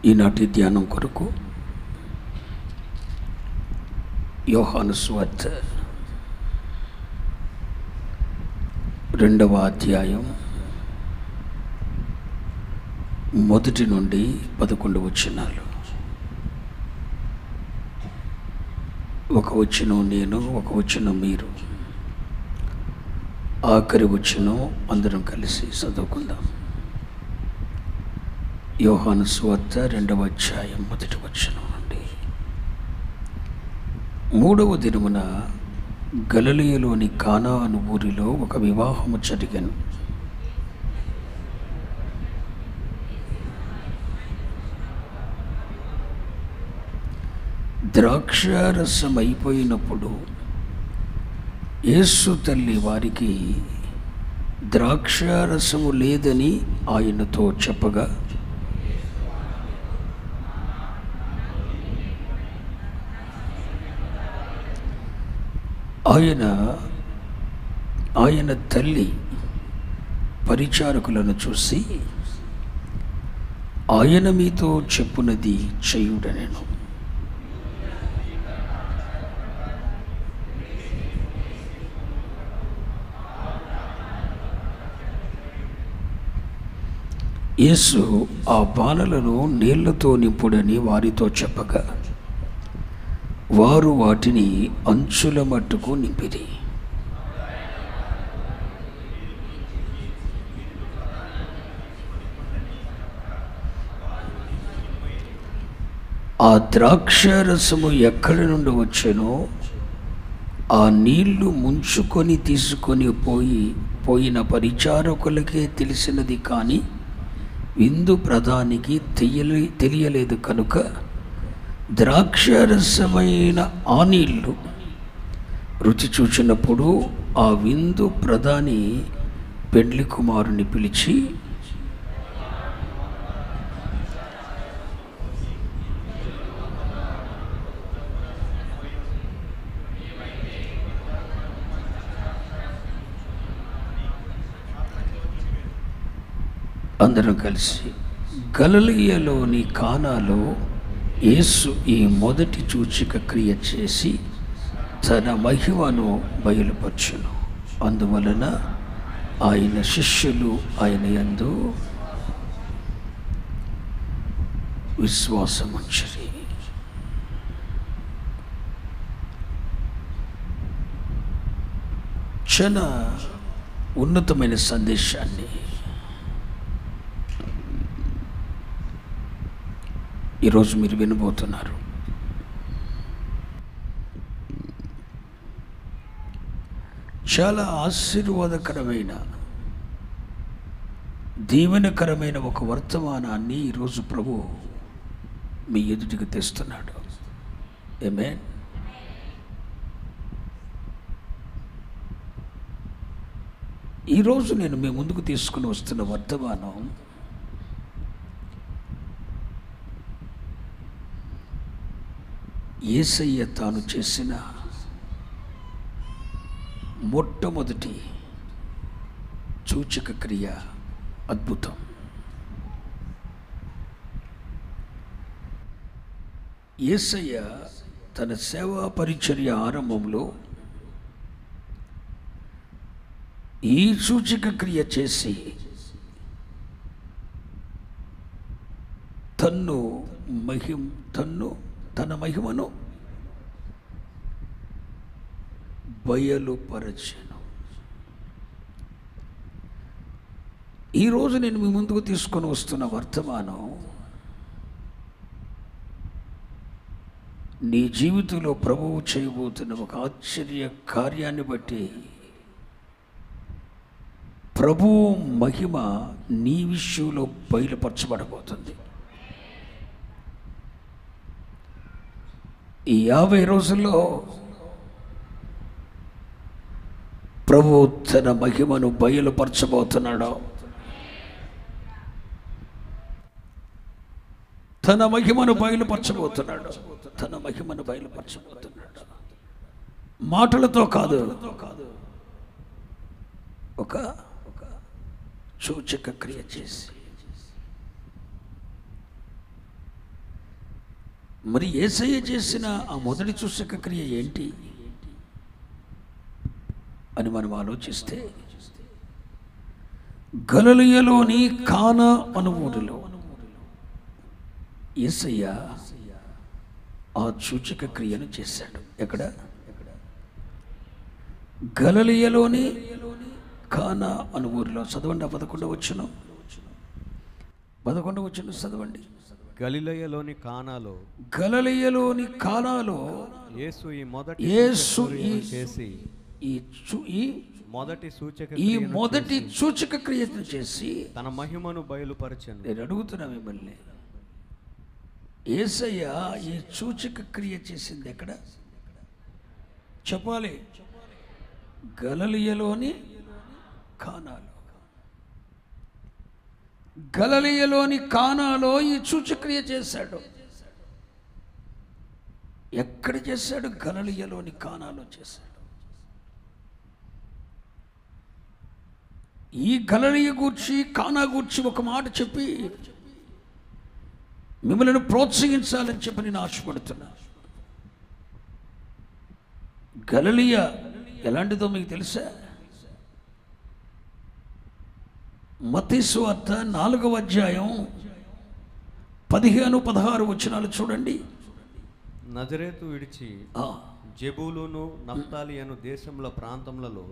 ఈనాటి ధ్యానం కొరకు యోహాను సువార్త 2వ అధ్యాయం 1 నుండి 11 వచనాలు. ఒక వచనం నేను, ఒక వచనం మీరు, ఆఖరి వచనం అందరం కలిసి చదువుకుందాం. యోహాను సువార్త 2వ అధ్యాయం 1వ వచనం నుండి. 3వ దినమున గలిలయలోని కానా అను ఊరిలో ఒక వివాహము జరిగెను. ద్రాక్షారసం అయిపోయినప్పుడు యేసు తల్లి వారికి ద్రాక్షారసము లేదని ఆయనతో చెప్పగా, ఆయన తల్లి పరిచారకులను చూసి, ఆయన మీతో చెప్పునది చేయుడనెను. యేసు ఆ బానలను నీళ్లతో నింపుడని వారితో చెప్పగా, వారు వాటిని అంచుల మట్టుకు నింపిరి. ఆ ద్రాక్షారసము ఎక్కడి నుండి వచ్చెనో ఆ నీళ్లు ముంచుకొని తీసుకొని పోయిన పరిచారకులకే తెలిసినది, కానీ విందు ప్రధానికి తెలియలేదు. కనుక ద్రాక్షారసమైన ఆ నీళ్లు రుచి చూచినప్పుడు ఆ విందు ప్రధాని పెండ్లి కుమారుని పిలిచి, అందరం కలిసి, గలిలయలోని కానాలో యేసు ఈ మొదటి సూచక క్రియ చేసి తన మహిమను బయలుపరచును. అందువలన ఆయన శిష్యులు ఆయన యందు విశ్వాసముంచిరి. చాలా ఉన్నతమైన సందేశాన్ని ఈరోజు మీరు వినబోతున్నారు. చాలా ఆశీర్వాదకరమైన, దీవెనకరమైన ఒక వర్తమానాన్ని ఈరోజు ప్రభు మీ ఎదుటికి తెస్తున్నాడు. ఆమేన్. ఈరోజు నేను మీ ముందుకు తీసుకుని వస్తున్న వర్తమానం యేసయ్య తాను చేసిన మొట్టమొదటి సూచక క్రియ, అద్భుతం. యేసయ్య తన సేవా పరిచర్య ఆరంభంలో ఈ సూచక క్రియ చేసి తన మహిమను బయలుపరచెను. ఈరోజు నేను మీ ముందుకు తీసుకొని వస్తున్న వర్తమానం నీ జీవితంలో ప్రభువు చేయబోతున్న ఒక ఆశ్చర్య కార్యాన్ని బట్టి ప్రభువు మహిమ నీ విషయంలో బయలుపరచబడబోతుంది. ఈ 50 రోజుల్లో ప్రభు తన మహిమను బయలుపరచబోతున్నాడు. తన మహిమను బయలుపరచబోతున్నాడు. మాటలతో కాదు, ఒక సూచక క్రియ చేసి మరి యేసయ్య చేసిన ఆ మొదటి సూచక క్రియ ఏంటి అని మనం ఆలోచిస్తే, గలిలయలోని కానా అను ఊరిలో యేసయ్య ఆ సూచక క్రియను చేశాడు. ఎక్కడ? గలిలయలోని కానా అను ఊరిలో. చదవండి, 11వ వచనం చదవండి. గలిలయలోని కానాలో యేసు ఈ మొదటి సూచక క్రియను చేసి తన మహిమను బయలుపరచెను. నేను అడుగుతున్నా మిమ్మల్ని, యేసయ్య ఈ సూచక క్రియ చేసింది ఎక్కడ? చెప్పాలి. గలిలయలోని కానాలో. గలిలయలోని కానాలో ఈ సూచక్రియ చేశాడు. ఎక్కడ చేశాడు? గలిలయలోని కానాలో చేశాడు. ఈ గలిలయ గూర్చి, కానా గూర్చి ఒక మాట చెప్పి మిమ్మల్ని ప్రోత్సహించాలని చెప్పి నేను ఆశపడుతున్నా. గలిలయ ఎలాంటిదో మీకు తెలుసా? మత్తయి సువార్త 4వ అధ్యాయం 15-16 వచనాలు చూడండి. నజరేతు విడిచి జెబూలూను నఫ్తాలి అను దేశముల ప్రాంతములలో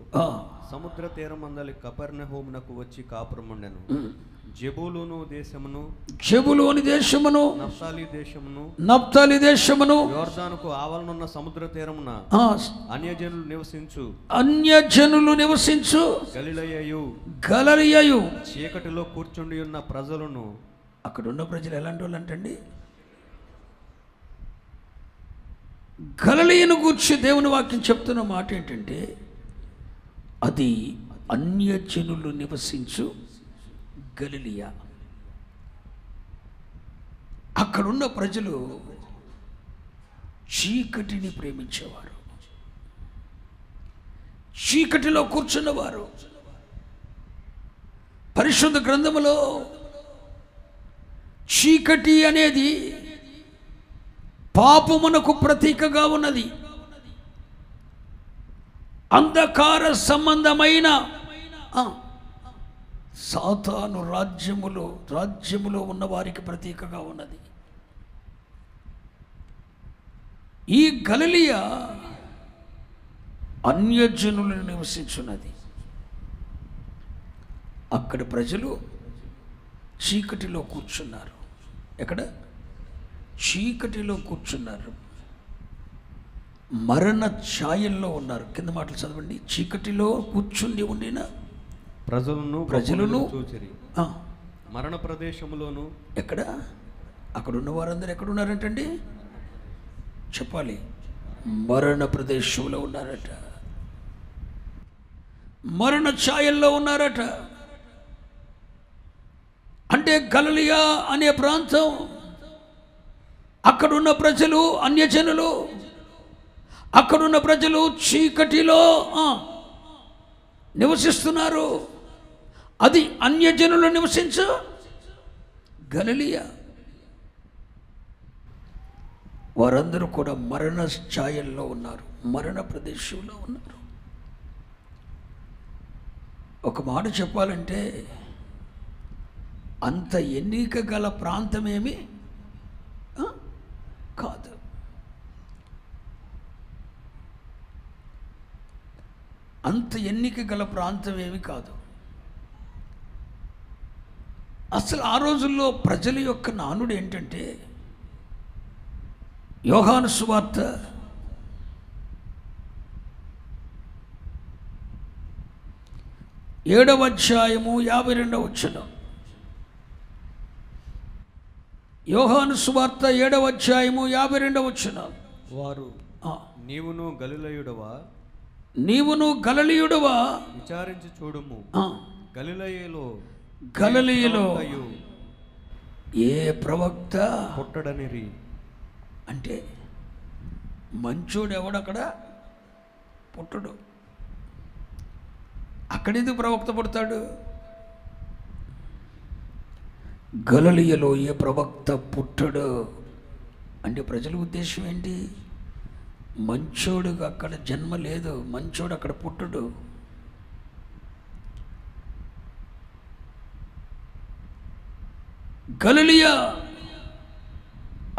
సముద్ర తీరమందలి కపెర్నహూమునకు వచ్చి కాపురముండెను. జెబూలూను దేశమును నఫ్తాలి దేశమును యోర్దానుకు ఆవలనున్న సముద్ర తీరమున అన్యజనులు నివసించు గలిలయయు చీకటిలో కూర్చుండి ఉన్న ప్రజలను. అక్కడ ఉన్న ప్రజలు ఎలాంటి వాళ్ళు అంటండి? గలిలయను గూర్చి దేవుని వాక్యం చెప్తున్న మాట ఏంటంటే, అది అన్యజనులు నివసించు గలిలయ. అక్కడున్న ప్రజలు చీకటిని ప్రేమించేవారు, చీకటిలో కూర్చున్నవారు. పరిశుద్ధ గ్రంథములో చీకటి అనేది పాపమునకు ప్రతీకగా ఉన్నది. అంధకార సంబంధమైన సాతాను రాజ్యములో ఉన్న వారికి ప్రతీకగా ఉన్నది. ఈ గలిలయ అన్యజనులను నివసించున్నది. అక్కడ ప్రజలు చీకటిలో కూర్చున్నారు. ఎక్కడ? చీకటిలో కూర్చున్నారు, మరణ ఛాయల్లో ఉన్నారు. కింద మాటలు చదవండి. చీకటిలో కూర్చుండి ఉండిన ప్రజలను మరణ ప్రదేశంలోను. ఎక్కడ? అక్కడ ఉన్న వారందరూ ఎక్కడ ఉన్నారంటండి? చెప్పాలి. మరణ ప్రదేశంలో ఉన్నారట, మరణ ఛాయల్లో ఉన్నారట. అంటే గలిలయ అనే ప్రాంతం, అక్కడున్న ప్రజలు అన్యజనులు, అక్కడున్న ప్రజలు చీకటిలో నివసిస్తున్నారు. అది అన్యజనులు నివసించు గలిలయ. వారందరూ కూడా మరణ ఛాయల్లో ఉన్నారు, మరణ ప్రదేశంలో ఉన్నారు. ఒక మాట చెప్పాలంటే, అంత ఎన్నిక గల ప్రాంతమేమి కాదు. అంత ఎన్నిక గల ప్రాంతం ఏమి కాదు. అసలు ఆ రోజుల్లో ప్రజల యొక్క నానుడు ఏంటంటే, యోహాను సువార్త 7వ అధ్యాయము 52వ వచనం. యోహాను సువార్త 7వ అధ్యాయము 52వ వచనం. వారు నీవును గలిలయుడవా విచారించి చూడుము. గలిలయలో ఏ ప్రవక్త పుట్టడనిరి. అంటే మంచోడు ఎవడక్కడ పుట్టడు. అక్కడెందుకు ప్రవక్త పుడతాడు? గలిలయలో ఏ ప్రవక్త పుట్టడు. అంటే ప్రజల ఉద్దేశం ఏంటి? మంచోడు అక్కడ జన్మ లేదు, మంచోడు అక్కడ పుట్టడు. గలిలయ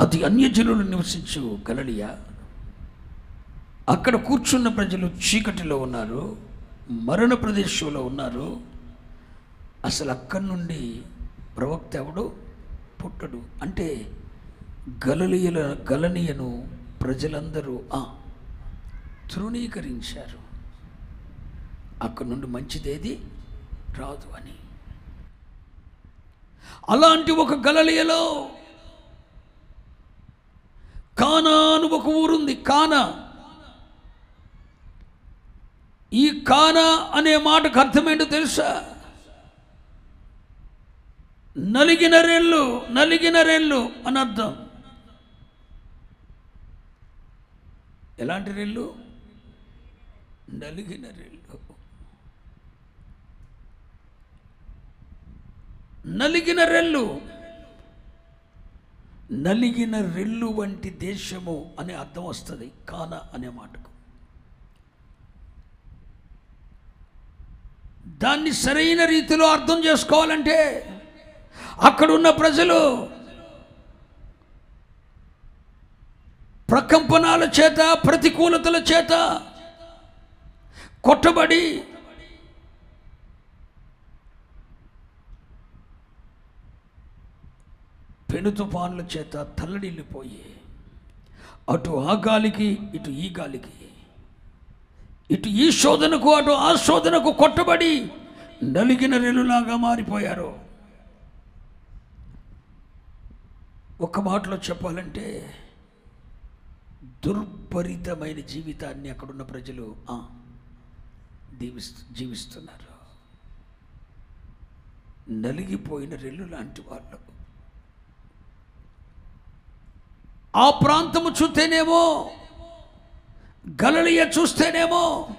అది అన్యజనులు నివసించు గలిలయ. అక్కడ కూర్చున్న ప్రజలు చీకటిలో ఉన్నారు, మరణ ప్రదేశంలో ఉన్నారు. అసలు అక్కడి నుండి ప్రవక్త ఎవడు పుట్టడు. అంటే గలిలయను ప్రజలందరూ తృణీకరించారు. అక్కడి నుండి మంచిదేది రాదు అని. అలాంటి ఒక గలిలయలో కానా అని ఒక ఊరుంది. కానా. ఈ కానా అనే మాటకు అర్థమేంటో తెలుసా? నలిగిన రెల్లు, నలిగిన రెల్లు అని అర్థం. ఎలాంటి రెల్లు? నలిగిన రెల్లు. నలిగిన రెల్లు. నలిగిన రెల్లు వంటి దేశము అనే అర్థం వస్తుంది కానా అనే మాటకు. దాన్ని సరైన రీతిలో అర్థం చేసుకోవాలంటే అక్కడున్న ప్రజలు ప్రకంపనాల చేత, ప్రతికూలతల చేత కొట్టబడి పెను తుఫానుల చేత తల్లడిల్లిపోయి, అటు ఆ గాలికి ఇటు ఈ గాలికి, ఇటు ఈ శోధనకు అటు ఆ శోధనకు కొట్టబడి నలిగిన రెల్లులాగా మారిపోయారు. ఒక మాటలో చెప్పాలంటే దుర్భరితమైన జీవితాన్ని అక్కడున్న ప్రజలు జీవిస్తున్నారు. నలిగిపోయిన రెల్లు లాంటి వాళ్ళు. ఆ ప్రాంతము చూస్తేనేమో, గలిలయ చూస్తేనేమో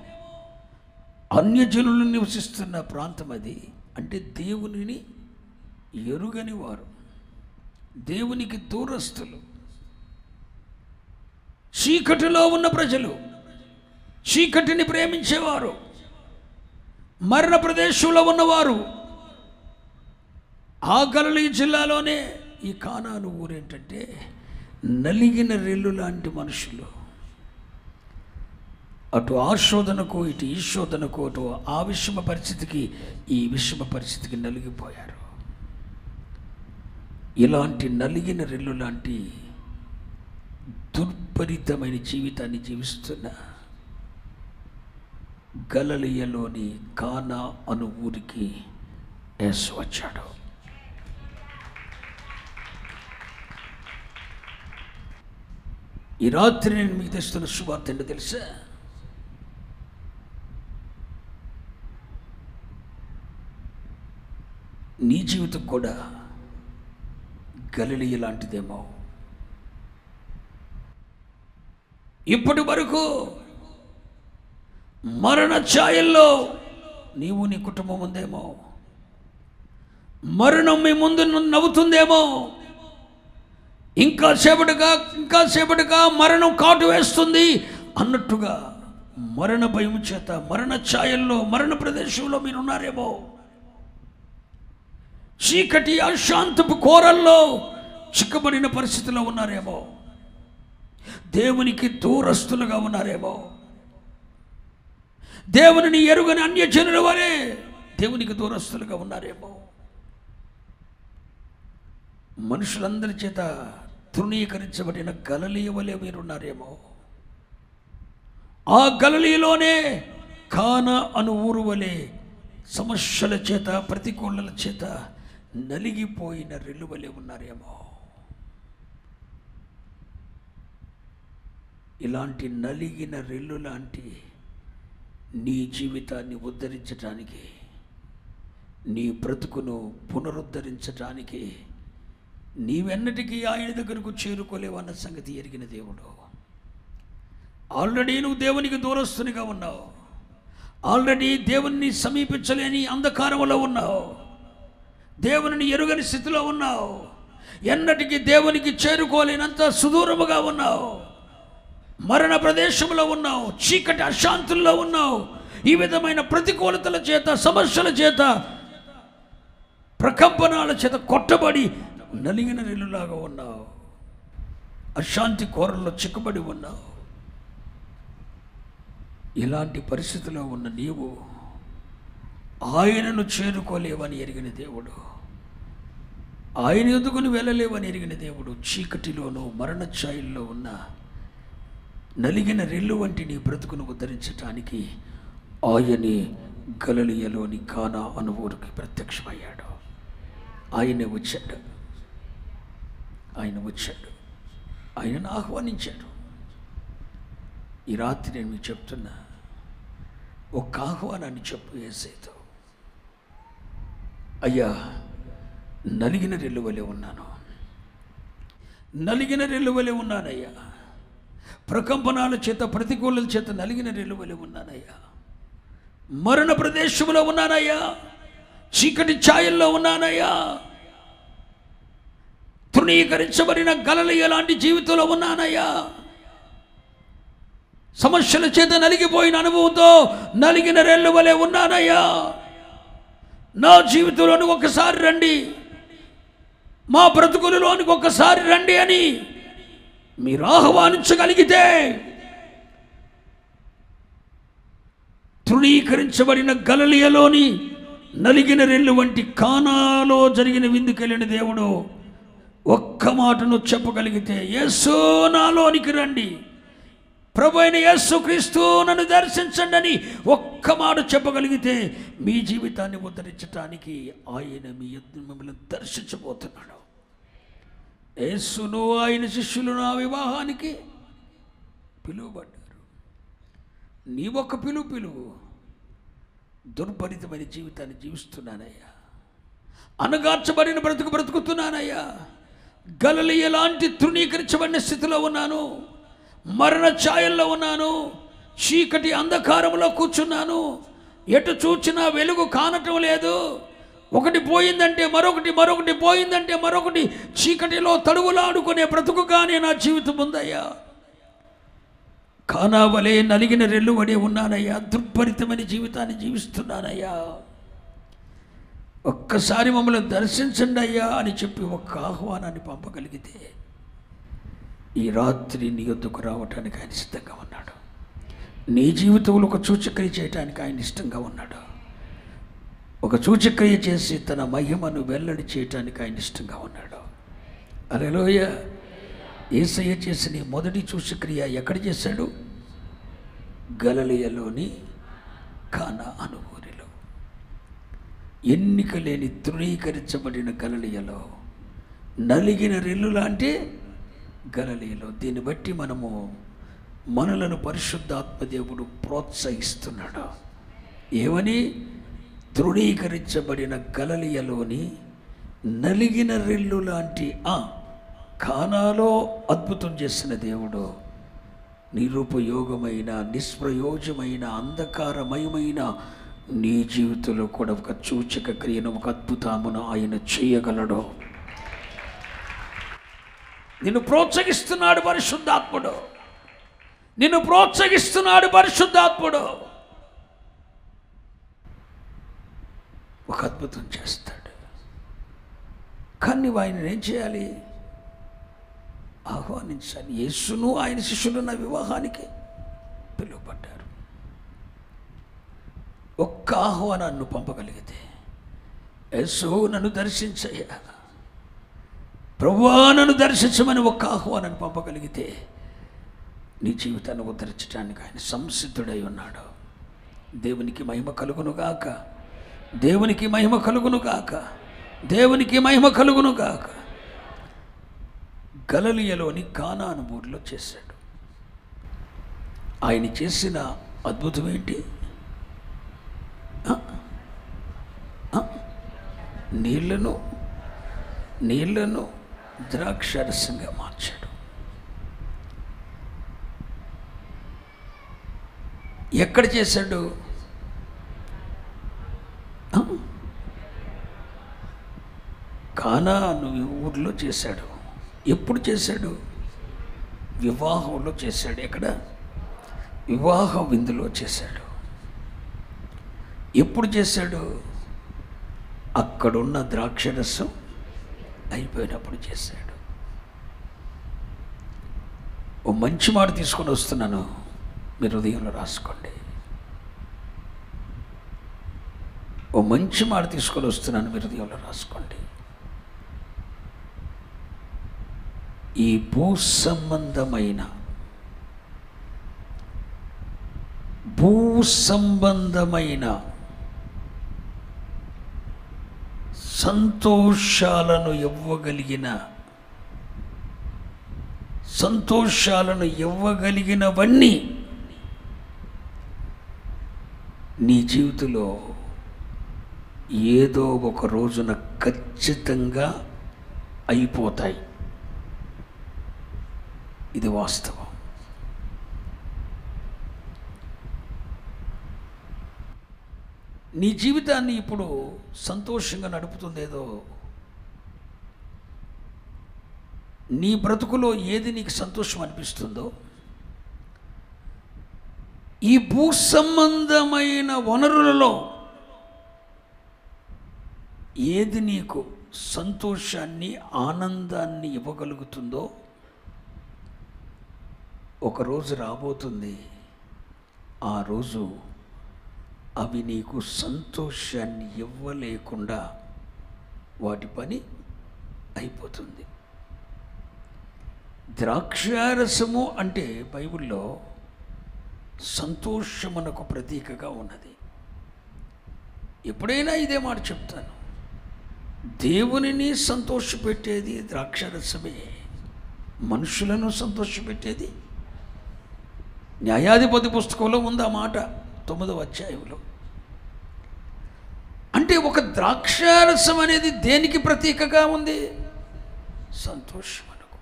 అన్యజనులు నివసిస్తున్న ప్రాంతం అది. అంటే దేవునిని ఎరుగని వారు, దేవునికి దూరస్తులు, చీకటిలో ఉన్న ప్రజలు, చీకటిని ప్రేమించేవారు, మరణ ప్రదేశంలో ఉన్నవారు. ఆ గలిలయ జిల్లాలోనే ఈ కానాను ఊరేంటంటే నలిగిన రెల్లు లాంటి మనుషులు. అటు ఆ శోధనకు ఇటు ఈ శోధనకు, అటు ఆ విషమ పరిస్థితికి ఈ విషమ పరిస్థితికి నలిగిపోయారు. ఇలాంటి నలిగిన రెల్లు లాంటి దుర్భరితమైన జీవితాన్ని జీవిస్తున్న గలిలయలోని కానా అను ఊరికి యేసు వచ్చాడు. ఈ రాత్రి నేను మీకు తెస్తున్న శుభార్త ఏంటో తెలుసా? నీ జీవితం కూడా గలిలయ లాంటిదేమో. ఇప్పటి వరకు మరణ ఛాయల్లో నీవు నీ కుటుంబం ఉందేమో. మరణం మీ ముందు నవ్వుతుందేమో. ఇంకా సేపటిగా మరణం కాటు వేస్తుంది అన్నట్టుగా మరణ భయం చేత, మరణ ఛాయల్లో, మరణ ప్రదేశంలో మీరున్నారేమో. చీకటి అశాంతపు కోరల్లో చిక్కబడిన పరిస్థితిలో ఉన్నారేమో. దేవునికి దూరస్తులుగా ఉన్నారేమో. దేవునిని ఎరుగని అన్యజనుల వలె దేవునికి దూరస్తులుగా ఉన్నారేమో. మనుషులందరి చేత తృణీకరించబడిన గలిలయ వలె మీరున్నారేమో. ఆ గలిలయలోనే కానా అను ఊరు వలె సమస్యల చేత, ప్రతికూలల చేత నలిగిపోయిన రెల్లు వలె ఉన్నారేమో. ఇలాంటి నలిగిన రెల్లు లాంటి నీ జీవితాన్ని ఉద్ధరించటానికి, నీ బ్రతుకును పునరుద్ధరించటానికి నీవెన్నటికీ ఆయన దగ్గరకు చేరుకోలేవన్న సంగతి ఎరిగిన దేవుడు. ఆల్రెడీ నువ్వు దేవునికి దూరస్తునిగా ఉన్నావు. ఆల్రెడీ దేవుణ్ణి సమీపించలేని అంధకారంలో ఉన్నావు. దేవుని ఎరుగని స్థితిలో ఉన్నావు. ఎన్నటికీ దేవునికి చేరుకోలేనంత సుదూరముగా ఉన్నావు, మరణ ప్రదేశంలో ఉన్నావు, చీకటి అశాంతుల్లో ఉన్నావు. ఈ విధమైన ప్రతికూలతల చేత, సమస్యల చేత, ప్రకంపనాల చేత కొట్టబడి నలిగిన రెల్లులాగా ఉన్నావు. అశాంతి కోరల్లో చిక్కుబడి ఉన్నావు. ఇలాంటి పరిస్థితిలో ఉన్న నీవు ఆయనను చేరుకోలేవని ఎరిగిన దేవుడు, ఆయన ఎదుగుని వెళ్ళలేవని ఎరిగిన దేవుడు, చీకటిలోనూ మరణ ఛాయల్లో ఉన్న నలిగిన రెల్లు వంటి నీ బ్రతుకును ఉద్ధరించటానికి ఆయనే గలిలయలోని కానా అను ఊరికి ప్రత్యక్షమయ్యాడు. ఆయనే వచ్చాడు, ఆయనను ఆహ్వానించాడు. ఈ రాత్రి నేను మీకు చెప్తున్నా, ఒక్క ఆహ్వానాన్ని చెప్పు యేసయ్యతో. అయ్యా, నలిగిన రెల్లువలే ఉన్నానయ్యా, ప్రకంపనాల చేత, ప్రతికూలల చేత నలిగిన రెల్లువలే ఉన్నానయ్యా, మరణ ప్రదేశంలో ఉన్నానయ్యా, చీకటి ఛాయల్లో ఉన్నానయ్యా, తృణీకరించబడిన గలిలయ లాంటి జీవితంలో ఉన్నానయ్యా, సమస్యల చేత నలిగిపోయిన అనుభవంతో నలిగిన రెల్లు వలె ఉన్నానయ్యా. నా జీవితంలోనికి ఒకసారి రండి, మా బ్రతుకులలోనికి ఒకసారి రండి అని మీరు ఆహ్వానించగలిగితే, తృణీకరించబడిన గలిలయలోని నలిగిన రెల్లు వంటి కానాలో జరిగిన విందుకెళ్ళిన దేవుడు ఒక్క మాటను చెప్పగలిగితే, యేసు నాలోనికి రండి, ప్రభు అయిన యేసు క్రీస్తు నన్ను దర్శించండి అని ఒక్క మాట చెప్పగలిగితే, మీ జీవితాన్ని ఉద్ధరించటానికి ఆయన మిమ్మల్ని దర్శించబోతున్నాడు. యేసును ఆయన శిష్యులు నా వివాహానికి పిలువబడ్డారు. నీ ఒక్క పిలువు. దుర్భరితమైన జీవితాన్ని జీవిస్తున్నానయ్యా, అనగార్చబడిన బ్రతుకుతున్నానయ్యా, గలిలయ లాంటి తృణీకరించబడిన స్థితిలో ఉన్నాను, మరణ ఛాయల్లో ఉన్నాను, చీకటి అంధకారంలో కూర్చున్నాను, ఎటు చూచినా వెలుగు కానటం లేదు. ఒకటి పోయిందంటే మరొకటి, మరొకటి పోయిందంటే మరొకటి, చీకటిలో తడువులాడుకునే బ్రతుకుగానే నా జీవితం ఉందయ్యా. కానావలే నలిగిన రెల్లువడే ఉన్నానయ్యా, దుర్భరితమైన జీవితాన్ని జీవిస్తున్నానయ్యా. ఒక్కసారి మమ్మల్ని దర్శించండి అయ్యా అని చెప్పి ఒక్క ఆహ్వానాన్ని పంపగలిగితే, ఈ రాత్రి నీ యొద్దకు రావటానికి ఆయన సిద్ధంగా ఉన్నాడు. నీ జీవితంలో ఒక సూచక్రియ చేయటానికి ఆయన ఇష్టంగా ఉన్నాడు. ఒక సూచక్రియ చేసి తన మహిమను వెల్లడి చేయటానికి ఆయన ఇష్టంగా ఉన్నాడు. హల్లెలూయా. యేసయ్య చేసిన ఈ మొదటి సూచక్రియ ఎక్కడ చేశాడు? గలిలయలోని కానా అను ఊరిలో, ఎన్నిక లేని తృణీకరించబడిన గలిలయలో, నలిగిన రెల్లు లాంటి గలిలయలో. దీన్ని బట్టి మనలను పరిశుద్ధాత్మ దేవుడు ప్రోత్సహిస్తున్నాడు. ఏమని? తృణీకరించబడిన గలిలయలోని నలిగిన రెల్లు లాంటి కానాలో అద్భుతం చేసిన దేవుడు నిరుపయోగమైన, నిష్ప్రయోజమైన, అంధకారమయమైన నీ జీవితంలో కూడా ఒక సూచక క్రియను, ఒక అద్భుతమును ఆయన చేయగలడు. నిన్ను ప్రోత్సహిస్తున్నాడు పరిశుద్ధాత్ముడు, ఒక అద్భుతం చేస్తాడు. కానీ ఆయన ఏం చేయాలి? ఆహ్వానించాలి. యేసును ఆయన శిష్యులు నా వివాహానికి పిలువబడ్డారు. ఒక్క ఆహ్వానాన్ని పంపగలిగితే, యేసు నన్ను దర్శించయ్యా, ప్రభువా నన్ను దర్శించమని ఒక్క ఆహ్వానాన్ని పంపగలిగితే, నీ జీవితాన్ని ఉద్ధరించడానికి ఆయన సంసిద్ధుడై ఉన్నాడు. దేవునికి మహిమ కలుగునుగాక, దేవునికి మహిమ కలుగునుగాక, దేవునికి మహిమ కలుగునుగాక. గలిలయలోని కానా అను ఊరిలో చేశాడు. ఆయన చేసిన అద్భుతం ఏంటి? నీళ్లను ద్రాక్షరసంగా మార్చాడు. ఎక్కడ చేశాడు? కానాను ఊర్లో చేశాడు. ఎప్పుడు చేశాడు? వివాహంలో చేశాడు. ఎక్కడ? వివాహ విందులో చేశాడు. ఎప్పుడు చేశాడు? అక్కడున్న ద్రాక్షరసం అయిపోయినప్పుడు చేశాడు. ఓ మంచి మాట తీసుకొని వస్తున్నాను, మీరు హృదయంలో రాసుకోండి. ఓ మంచి మాట తీసుకొని వస్తున్నాను, మీరు హృదయంలో రాసుకోండి. ఈ భూ సంబంధమైన సంతోషాలను ఇవ్వగలిగినవన్నీ నీ జీవితంలో ఏదో ఒక రోజున ఖచ్చితంగా అయిపోతాయి. ఇది వాస్తవం. నీ జీవితాన్ని ఇప్పుడు సంతోషంగా నడుపుతుందేదో, నీ బ్రతుకులో ఏది నీకు సంతోషం అనిపిస్తుందో, ఈ భూ సంబంధమైన వనరులలో ఏది నీకు సంతోషాన్ని, ఆనందాన్ని ఇవ్వగలుగుతుందో, ఒకరోజు రాబోతుంది. ఆ రోజు అవి నీకు సంతోషాన్ని ఇవ్వలేకుండా వాటి పని అయిపోతుంది. ద్రాక్షారసము అంటే బైబిల్లో సంతోషమునకు ప్రతీకగా ఉన్నది. ఎప్పుడైనా ఇదే మాట చెప్తాను, దేవునిని సంతోషపెట్టేది ద్రాక్షారసమే, మనుషులను సంతోషపెట్టేది. న్యాయాధిపతి పుస్తకంలో ఉంది ఆ మాట, 9వ అధ్యాయంలో. అంటే ఒక ద్రాక్షారసం అనేది దేనికి ప్రతీకగా ఉంది? సంతోషమునకు.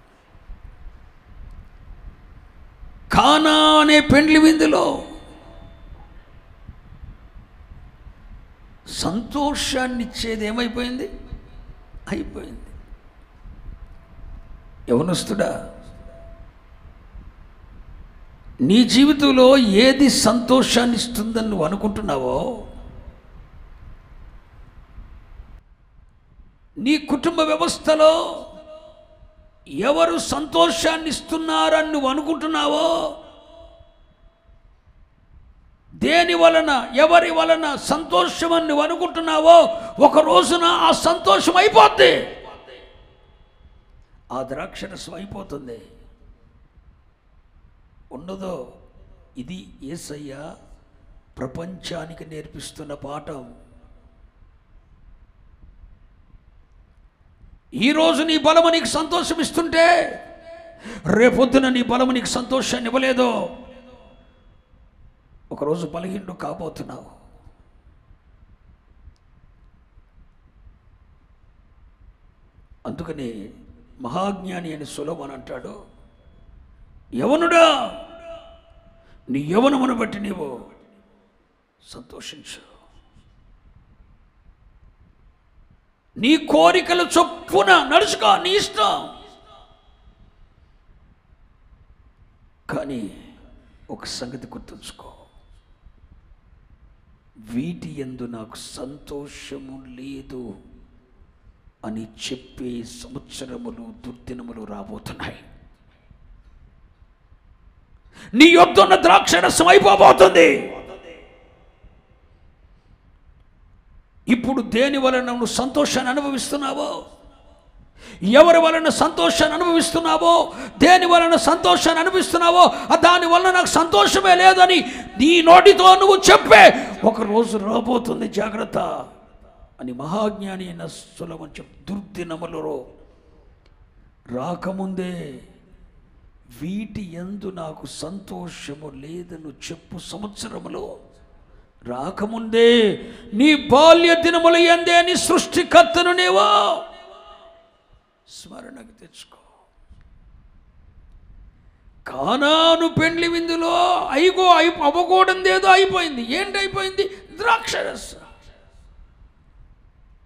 కానా అనే పెండ్లి విందులో సంతోషాన్ని ఇచ్చేది ఏమైపోయింది? అయిపోయింది. యవనస్తుడా, నీ జీవితంలో ఏది సంతోషాన్ని ఇస్తుందని నువ్వు అనుకుంటున్నావో, నీ కుటుంబ వ్యవస్థలో ఎవరు సంతోషాన్ని ఇస్తున్నారని నువ్వు అనుకుంటున్నావో, దేని వలన, ఎవరి వలన సంతోషం అని నువ్వు అనుకుంటున్నావో, ఒక రోజున ఆ సంతోషం అయిపోద్ది. ఆ ద్రాక్షరసం అయిపోతుంది. ఉండదో. ఇది యేసయ్య ప్రపంచానికి నేర్పిస్తున్న పాఠం. ఈరోజు నీ బలము నీకు సంతోషం ఇస్తుంటే, రేపొద్దున నీ బలము నీకు సంతోషాన్ని ఇవ్వలేదో, ఒకరోజు బలహీనుడు కాబోతున్నావు. అందుకని మహాజ్ఞాని అని సొలొమోను అంటాడు, యవనుడా, నీ యవనమును బట్టి నీవు సంతోషించు, నీ కోరికల చొప్పున నడుచుకో, నీ ఇష్టం. కానీ ఒక సంగతి గుర్తుంచుకో, వీటి యందు నాకు సంతోషము లేదు అని చెప్పే సంవత్సరములు, దుర్దినములు రాబోతున్నాయి. నీ యొద్దున్న ద్రాక్షరసం అయిపోబోతుంది. ఇప్పుడు దేని వలన నువ్వు సంతోషాన్ని అనుభవిస్తున్నావో, ఎవరి వలన సంతోషాన్ని అనుభవిస్తున్నావో, దేని వలన సంతోషాన్ని అనుభవిస్తున్నావో, దాని వలన నాకు సంతోషమే లేదని నీ నోటితో నువ్వు చెప్పే ఒక రోజు రాబోతుంది, జాగ్రత్త అని మహాజ్ఞాని అయిన సొలొమోను దుర్దినములలో రాకముందే వీటి యందు నాకు సంతోషము లేదని చెప్పు సంవత్సరములో రాకముందే నీ బాల్య దినముల యందే నీ సృష్టికర్తను నీవు స్మరణకు తెచ్చుకో. కానాను పెండ్లి విందులో అవ్వకూడదేదో అయిపోయింది. ఏంటి అయిపోయింది? ద్రాక్షరసం.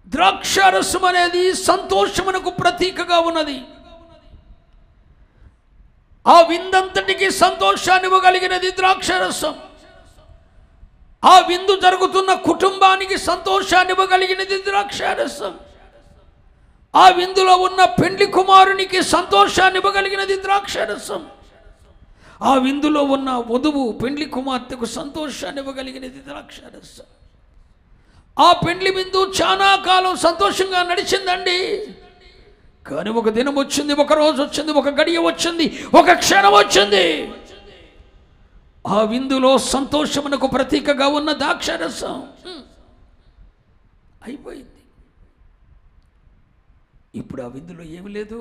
ద్రాక్షారసం అనేది సంతోషమునకు ప్రతీకగా ఉన్నది. ఆ విందంతటికి సంతోషాన్ని ఇవ్వగలిగినది ద్రాక్షారసం. ఆ విందు జరుగుతున్న కుటుంబానికి సంతోషాన్ని ఇవ్వగలిగినది ద్రాక్షారసం. ఆ విందులో ఉన్న పెండ్లి కుమారునికి సంతోషాన్ని ఇవ్వగలిగినది ద్రాక్షారసం. ఆ విందులో ఉన్న వధువు పెండ్లి కుమార్తెకు సంతోషాన్ని ఇవ్వగలిగినది ద్రాక్షారసం. ఆ పెండ్లి విందు చాలా కాలం సంతోషంగా నడిచిందండి. కానీ ఒక దినం వచ్చింది, ఒక రోజు వచ్చింది, ఒక గడియ వచ్చింది, ఒక క్షణం వచ్చింది. ఆ విందులో సంతోషమునకు ప్రతీకగా ఉన్న ద్రాక్షారసం అయిపోయింది. ఇప్పుడు ఆ విందులో ఏమి లేదు.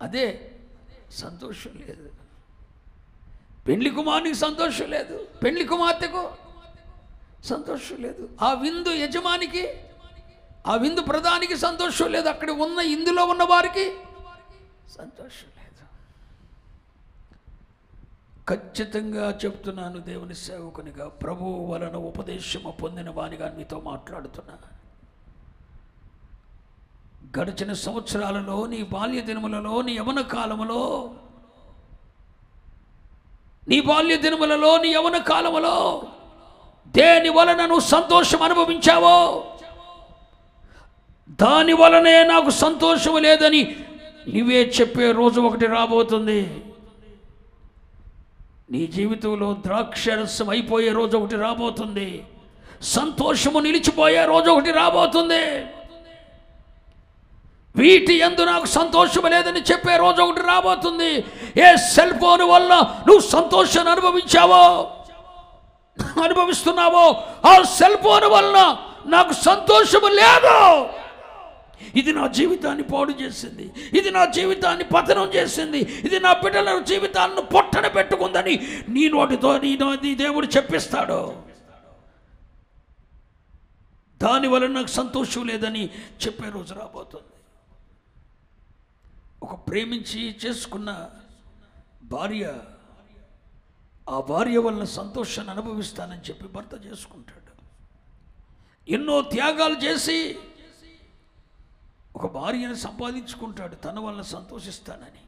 అదే సంతోషం లేదు. పెండ్లి కుమారునికి సంతోషం లేదు, పెండ్లి కుమార్తెకు సంతోషం లేదు. ఆ విందు యజమానికి, ఆ విందు ప్రధానికి సంతోషం లేదు. అక్కడ ఉన్న ఇందులో ఉన్న వారికి సంతోషం లేదు. ఖచ్చితంగా చెప్తున్నాను, దేవుని సేవకునిగా, ప్రభువు వలన ఉపదేశము పొందిన వానిగా మీతో మాట్లాడుతున్నా. గడిచిన సంవత్సరాలలో, నీ బాల్య దినములలో, నీ యవన కాలములో, నీ యవన కాలములో దేని వలన నువ్వు సంతోషం అనుభవించావో దాని వలనే నాకు సంతోషం లేదని నువ్వే చెప్పే రోజు ఒకటి రాబోతుంది. నీ జీవితంలో ద్రాక్షరసం అయిపోయే రోజు ఒకటి రాబోతుంది. సంతోషము నిలిచిపోయే రోజు ఒకటి రాబోతుంది. వీటి యందు నాకు సంతోషం లేదని చెప్పే రోజు ఒకటి రాబోతుంది. ఏ సెల్ ఫోన్ వల్ల నువ్వు సంతోషాన్ని అనుభవిస్తున్నావో ఆ సెల్ ఫోన్ వల్ల నాకు సంతోషము లేదు, ఇది నా జీవితాన్ని పాడు చేసింది, ఇది నా జీవితాన్ని పతనం చేసింది, ఇది నా బిడ్డల జీవితాలను పొట్టన పెట్టుకుందని నీ నోటితో నీ దేవుడు చెప్పిస్తాడు. దానివల్ల నాకు సంతోషం లేదని చెప్పే రోజు రాబోతుంది. ఒక ప్రేమించి చేసుకున్న భార్య, ఆ భార్య వలన సంతోషాన్ని అనుభవిస్తానని చెప్పి భర్త చేసుకుంటాడు. ఎన్నో త్యాగాలు చేసి ఒక భార్యను సంపాదించుకుంటాడు తన వలన సంతోషిస్తానని.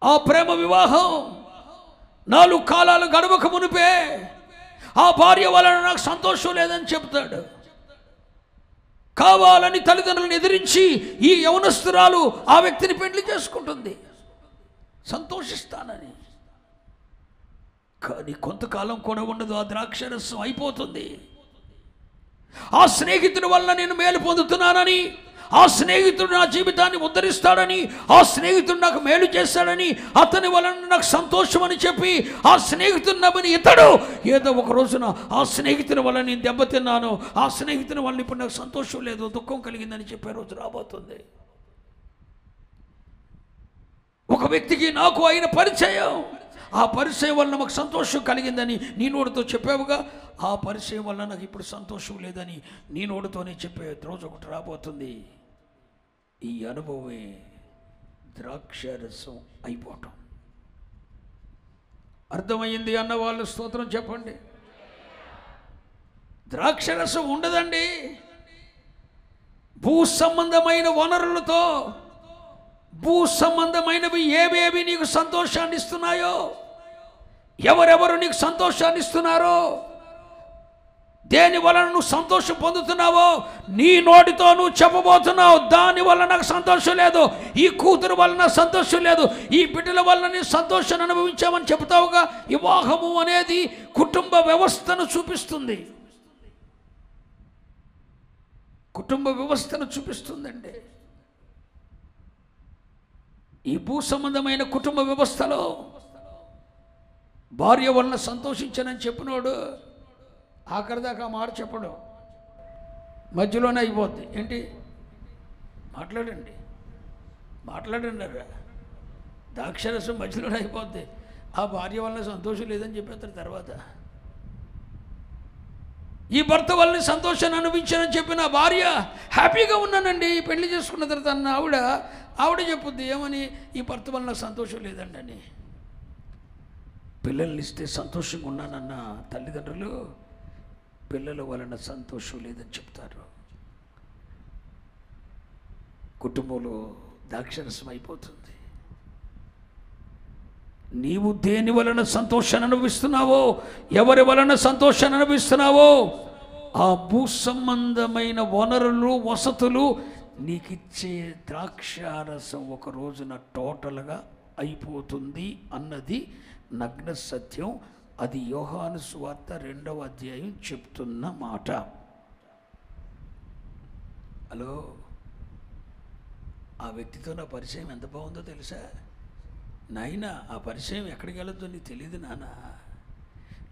ఆ ప్రేమ వివాహం 4 కాలాలు గడవక మునిపే ఆ భార్య వలన నాకు సంతోషం లేదని చెప్తాడు. కావాలని తల్లిదండ్రులను ఎదిరించి ఈ యవనస్తురాలు ఆ వ్యక్తిని పెళ్లి చేసుకుంటుంది సంతోషిస్తానని. కానీ కొంతకాలం కూడా ఉండదు, ఆ ద్రాక్షరసం అయిపోతుంది. ఆ స్నేహితుడి వల్ల నేను మేలు పొందుతున్నానని, ఆ స్నేహితుడు నా జీవితాన్ని ఉద్ధరిస్తాడని, ఆ స్నేహితుడు నాకు మేలు చేస్తాడని, అతని వలన నాకు సంతోషం అని చెప్పి ఆ స్నేహితుడు నమ్మని ఇతడు ఏదో ఒక రోజున ఆ స్నేహితుని వల్ల నేను దెబ్బతిన్నాను, ఆ స్నేహితుని వల్ల ఇప్పుడు నాకు సంతోషం లేదు, దుఃఖం కలిగిందని చెప్పే రోజు రాబోతుంది. ఒక వ్యక్తికి నాకు అయిన పరిచయం, ఆ పరిచయం వల్ల నాకు సంతోషం కలిగిందని నీ నోటితో చెప్పావుగా, ఆ పరిచయం వల్ల నాకు ఇప్పుడు సంతోషం లేదని నీ నోటితోనే చెప్పే రోజు ఒకటి రాబోతుంది. ఈ అనుభవమే ద్రాక్షరసం అయిపోవటం. అర్థమైంది అన్న వాళ్ళు స్తోత్రం చెప్పండి. ద్రాక్షరసం ఉండదండి. భూ సంబంధమైన వనరులతో, భూ సంబంధమైనవి ఏవేవి నీకు సంతోషాన్ని ఇస్తున్నాయో, ఎవరెవరు నీకు సంతోషాన్ని ఇస్తున్నారో, దేని వలన నువ్వు సంతోషం పొందుతున్నావో నీ నోటితో నువ్వు చెప్పబోతున్నావు, దాని వల్ల నాకు సంతోషం లేదు, ఈ కూతురు వలన సంతోషం లేదు, ఈ బిడ్డల వలన నేను సంతోషాన్ని అనుభవించామని చెబుతావుగా. వివాహము అనేది కుటుంబ వ్యవస్థను చూపిస్తుంది, కుటుంబ వ్యవస్థను చూపిస్తుందండి. ఈ భూ సంబంధమైన కుటుంబ వ్యవస్థలో భార్య వలన సంతోషించానని చెప్పినోడు ఆఖరిదాకా మాట చెప్పడు, మధ్యలోనే అయిపోద్ది. ఏంటి మాట్లాడండి అరా, ద్రాక్షరసం మధ్యలోనే అయిపోద్ది. ఆ భార్య వలన సంతోషం లేదని చెప్పేస్తారు. తర్వాత ఈ భర్త వల్ల సంతోషాన్ని అనుభవించానని చెప్పిన భార్య హ్యాపీగా ఉన్నానండి పెళ్లి చేసుకున్న తర్వాత అన్న ఆవిడ చెప్పుద్ది ఏమని, ఈ భర్త వల్ల సంతోషం లేదండి అని. పిల్లల్ని ఇస్తే సంతోషంగా ఉన్నానన్న తల్లిదండ్రులు పిల్లల వలన సంతోషం లేదని చెప్తారు. కుటుంబంలో దాక్షరసం అయిపోతుంది. నీవు దేని వలన సంతోషాన్ని అనుభవిస్తున్నావో, ఎవరి వలన సంతోషాన్ని అనుభవిస్తున్నావో, ఆ భూ సంబంధమైన వనరులు, వసతులు నీకిచ్చే ద్రాక్షారసం ఒక రోజున టోటల్గా అయిపోతుంది అన్నది నగ్న సత్యం. అది యోహాను సువార్త 2వ అధ్యాయం చెప్తున్న మాట. హలో, ఆ వ్యక్తితో నా పరిచయం ఎంత బాగుందో తెలుసా నాయన? ఆ పరిచయం ఎక్కడికి వెళ్ళొద్దో నీకు తెలియదు నాన్న.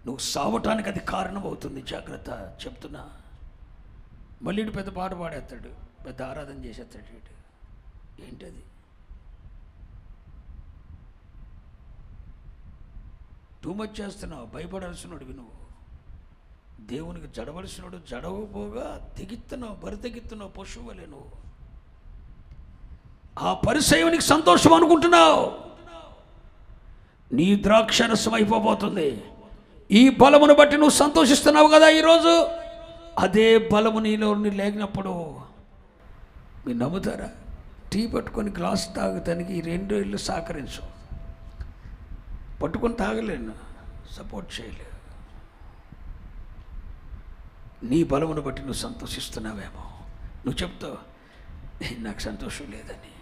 నువ్వు సావటానికి అది కారణం అవుతుంది. జాగ్రత్త చెప్తున్నా. మళ్ళీ పెద్ద పాట పాడేస్తాడు, పెద్ద ఆరాధన చేసేస్తాడు. ఏంటది? టూ మచ్ చేస్తున్నావు. భయపడాల్సినోడివి నువ్వు. దేవునికి జడవలసినోడు జడవపోగా తెగిస్తున్నావు, బరి తెగిస్తున్నావు పశువులే నువ్వు. ఆ పరిచయానికి సంతోషం అనుకుంటున్నావు, నీ ద్రాక్షరసం అయిపోబోతుంది. ఈ బలమును బట్టి నువ్వు సంతోషిస్తున్నావు కదా ఈరోజు. అదే బలము నీలో లేనప్పుడు మీరు నమ్ముతారా? టీ పట్టుకొని గ్లాస్ తాగుతానికి ఈ 2 ఏళ్ళు సహకరించు. పట్టుకొని తాగలేను, సపోర్ట్ చేయలేవు. నీ బలమును బట్టి నువ్వు సంతోషిస్తున్నావేమో. నువ్వు చెప్తావు నాకు సంతోషం లేదని.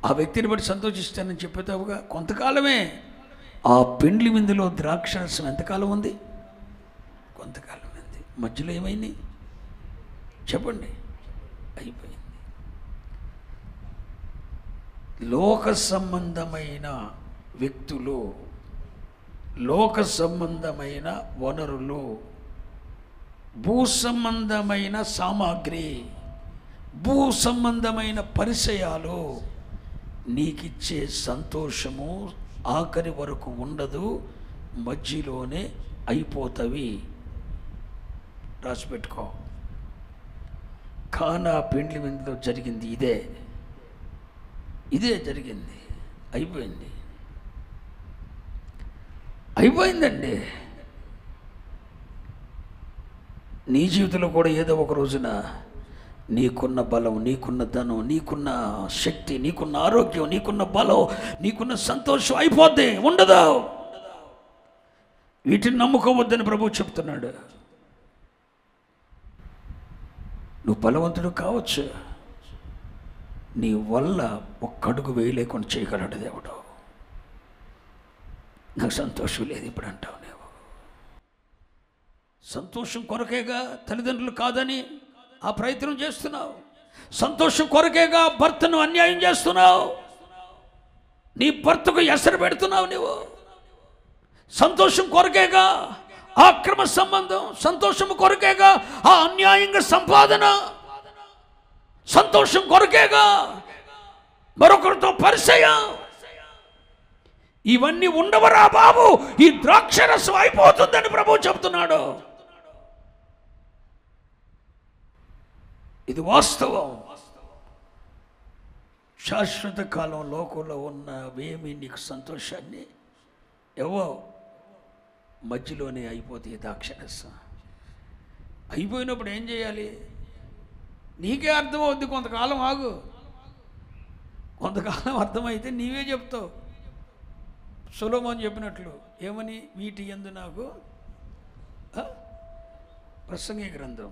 ఆ వ్యక్తిని బట్టి సంతోషిస్తానని చెప్పేతావుగా. కొంతకాలమే. ఆ పెండ్లి విందులో ద్రాక్షరసం ఎంతకాలం ఉంది? కొంతకాలం ఉంది. మధ్యలో ఏమైంది చెప్పండి? అయిపోయింది. లోక సంబంధమైన వ్యక్తులు, లోక సంబంధమైన వనరులు, భూ సంబంధమైన సామాగ్రి, భూ సంబంధమైన పరిచయాలు నీకిచ్చే సంతోషము ఆఖరి వరకు ఉండదు, మధ్యలోనే అయిపోతవి. రాసిపెట్టుకో. కానా పెండ్లి విందులో జరిగింది ఇదే జరిగింది. అయిపోయిందండి. నీ జీవితంలో కూడా ఏదో ఒక రోజున నీకున్న బలం, నీకున్న ధనం, నీకున్న శక్తి, నీకున్న ఆరోగ్యం, నీకున్న బలం, నీకున్న సంతోషం అయిపోద్ది, ఉండదు. వీటిని నమ్ముకోవద్దని ప్రభువు చెప్తున్నాడు. నువ్వు బలవంతుడు కావచ్చు, నీ వల్ల ఒక్క అడుగు వేయలేకుండా చేయగలడు దేవుడు. నాకు సంతోషం లేదు ఇప్పుడు అంటావు నీవు. సంతోషం కొరకేగా తల్లిదండ్రులు కాదని ఆ ప్రయత్నం చేస్తున్నావు. సంతోషం కొరకేగా భర్తను అన్యాయం చేస్తున్నావు. నీ భర్తకు ఎసరు పెడుతున్నావు నీవు. సంతోషం కొరకేగా ఆ అక్రమ సంబంధం, సంతోషం కొరకేగా ఆ అన్యాయంగా సంపాదన, సంతోషం కొరకేగా మరొకరితో పరిచయం. ఇవన్నీ ఉండవరా బాబు, ఈ ద్రాక్షరసం అయిపోతుందని ప్రభువు చెప్తున్నాడు. ఇది వాస్తవం. శాశ్వత కాలం లోకంలో ఉన్నవేమీ నీకు సంతోషాన్ని ఏవో మధ్యలోనే అయిపోతాయి. ద్రాక్షరసం అయిపోయినప్పుడు ఏం చేయాలి? నీకే అర్థమవుద్ది. కొంతకాలం ఆగు. కొంతకాలం అర్థమైతే నీవే చెప్తావు. సొలొమోను చెప్పినట్లు ఏమని? వీటి యందు నాకు ప్రసంగి గ్రంథం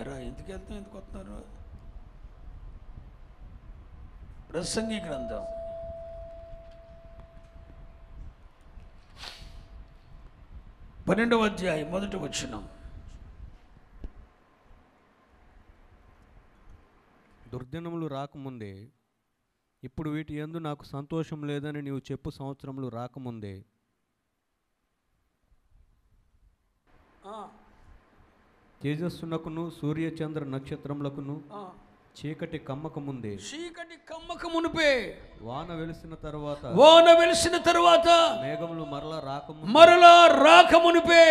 ఎరా ఎందుకు వెళ్తాం, ఎందుకు వస్తున్నారు? ప్రసంగి గ్రంథం 12వ అధ్యాయం 1వ వచనం. దుర్దినములు రాకముందే, ఇప్పుడు వీటి యందు నాకు సంతోషం లేదని నీవు చెప్పు సంవత్సరములు రాకముందే, తేజస్సునకును సూర్యచంద్ర నక్షత్రములకును చీకటి కమ్మక మునిపే వాన వెలిసిన తరువాత మేఘములు మరలా రాకమునిపే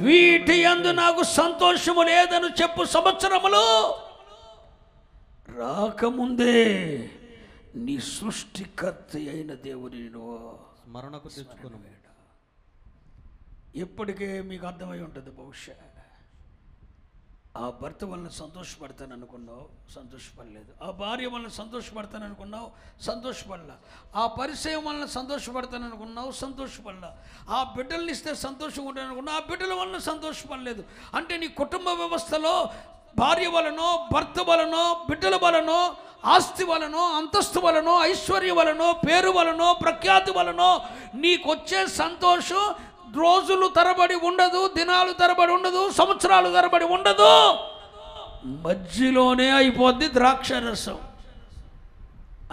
వీటి యందు నాకు సంతోషము లేదని చెప్పు సంవత్సరములు రాకముందే నీ సృష్టికర్త అయిన దేవుని నువ్వు స్మరణకు తెచ్చుకును. ఎప్పటికే మీకు అర్థమై ఉంటుంది. బహుశా ఆ భర్త వలన సంతోషపడతాను అనుకున్నావు, సంతోషపడలేదు. ఆ భార్య వలన సంతోషపడతాను అనుకున్నావు, సంతోషపడలా. ఆ పరిచయం వలన సంతోషపడతాను అనుకున్నావు, సంతోషపడలా. ఆ బిడ్డల్ని ఇస్తే సంతోషంగా ఉంటాను అనుకున్నావు, ఆ బిడ్డల వలన సంతోషపడలేదు. అంటే నీ కుటుంబ వ్యవస్థలో భార్య వలనో, భర్త వలనో, బిడ్డల వలనో, ఆస్తి వలనో, అంతస్తు వలనో, ఐశ్వర్యం వలనో, పేరు వలనో, ప్రఖ్యాతి వలనో నీకొచ్చే సంతోషం రోజులు తరబడి ఉండదు, దినాలు తరబడి ఉండదు, సంవత్సరాలు తరబడి ఉండదు, మధ్యలోనే అయిపోద్ది ద్రాక్షరసం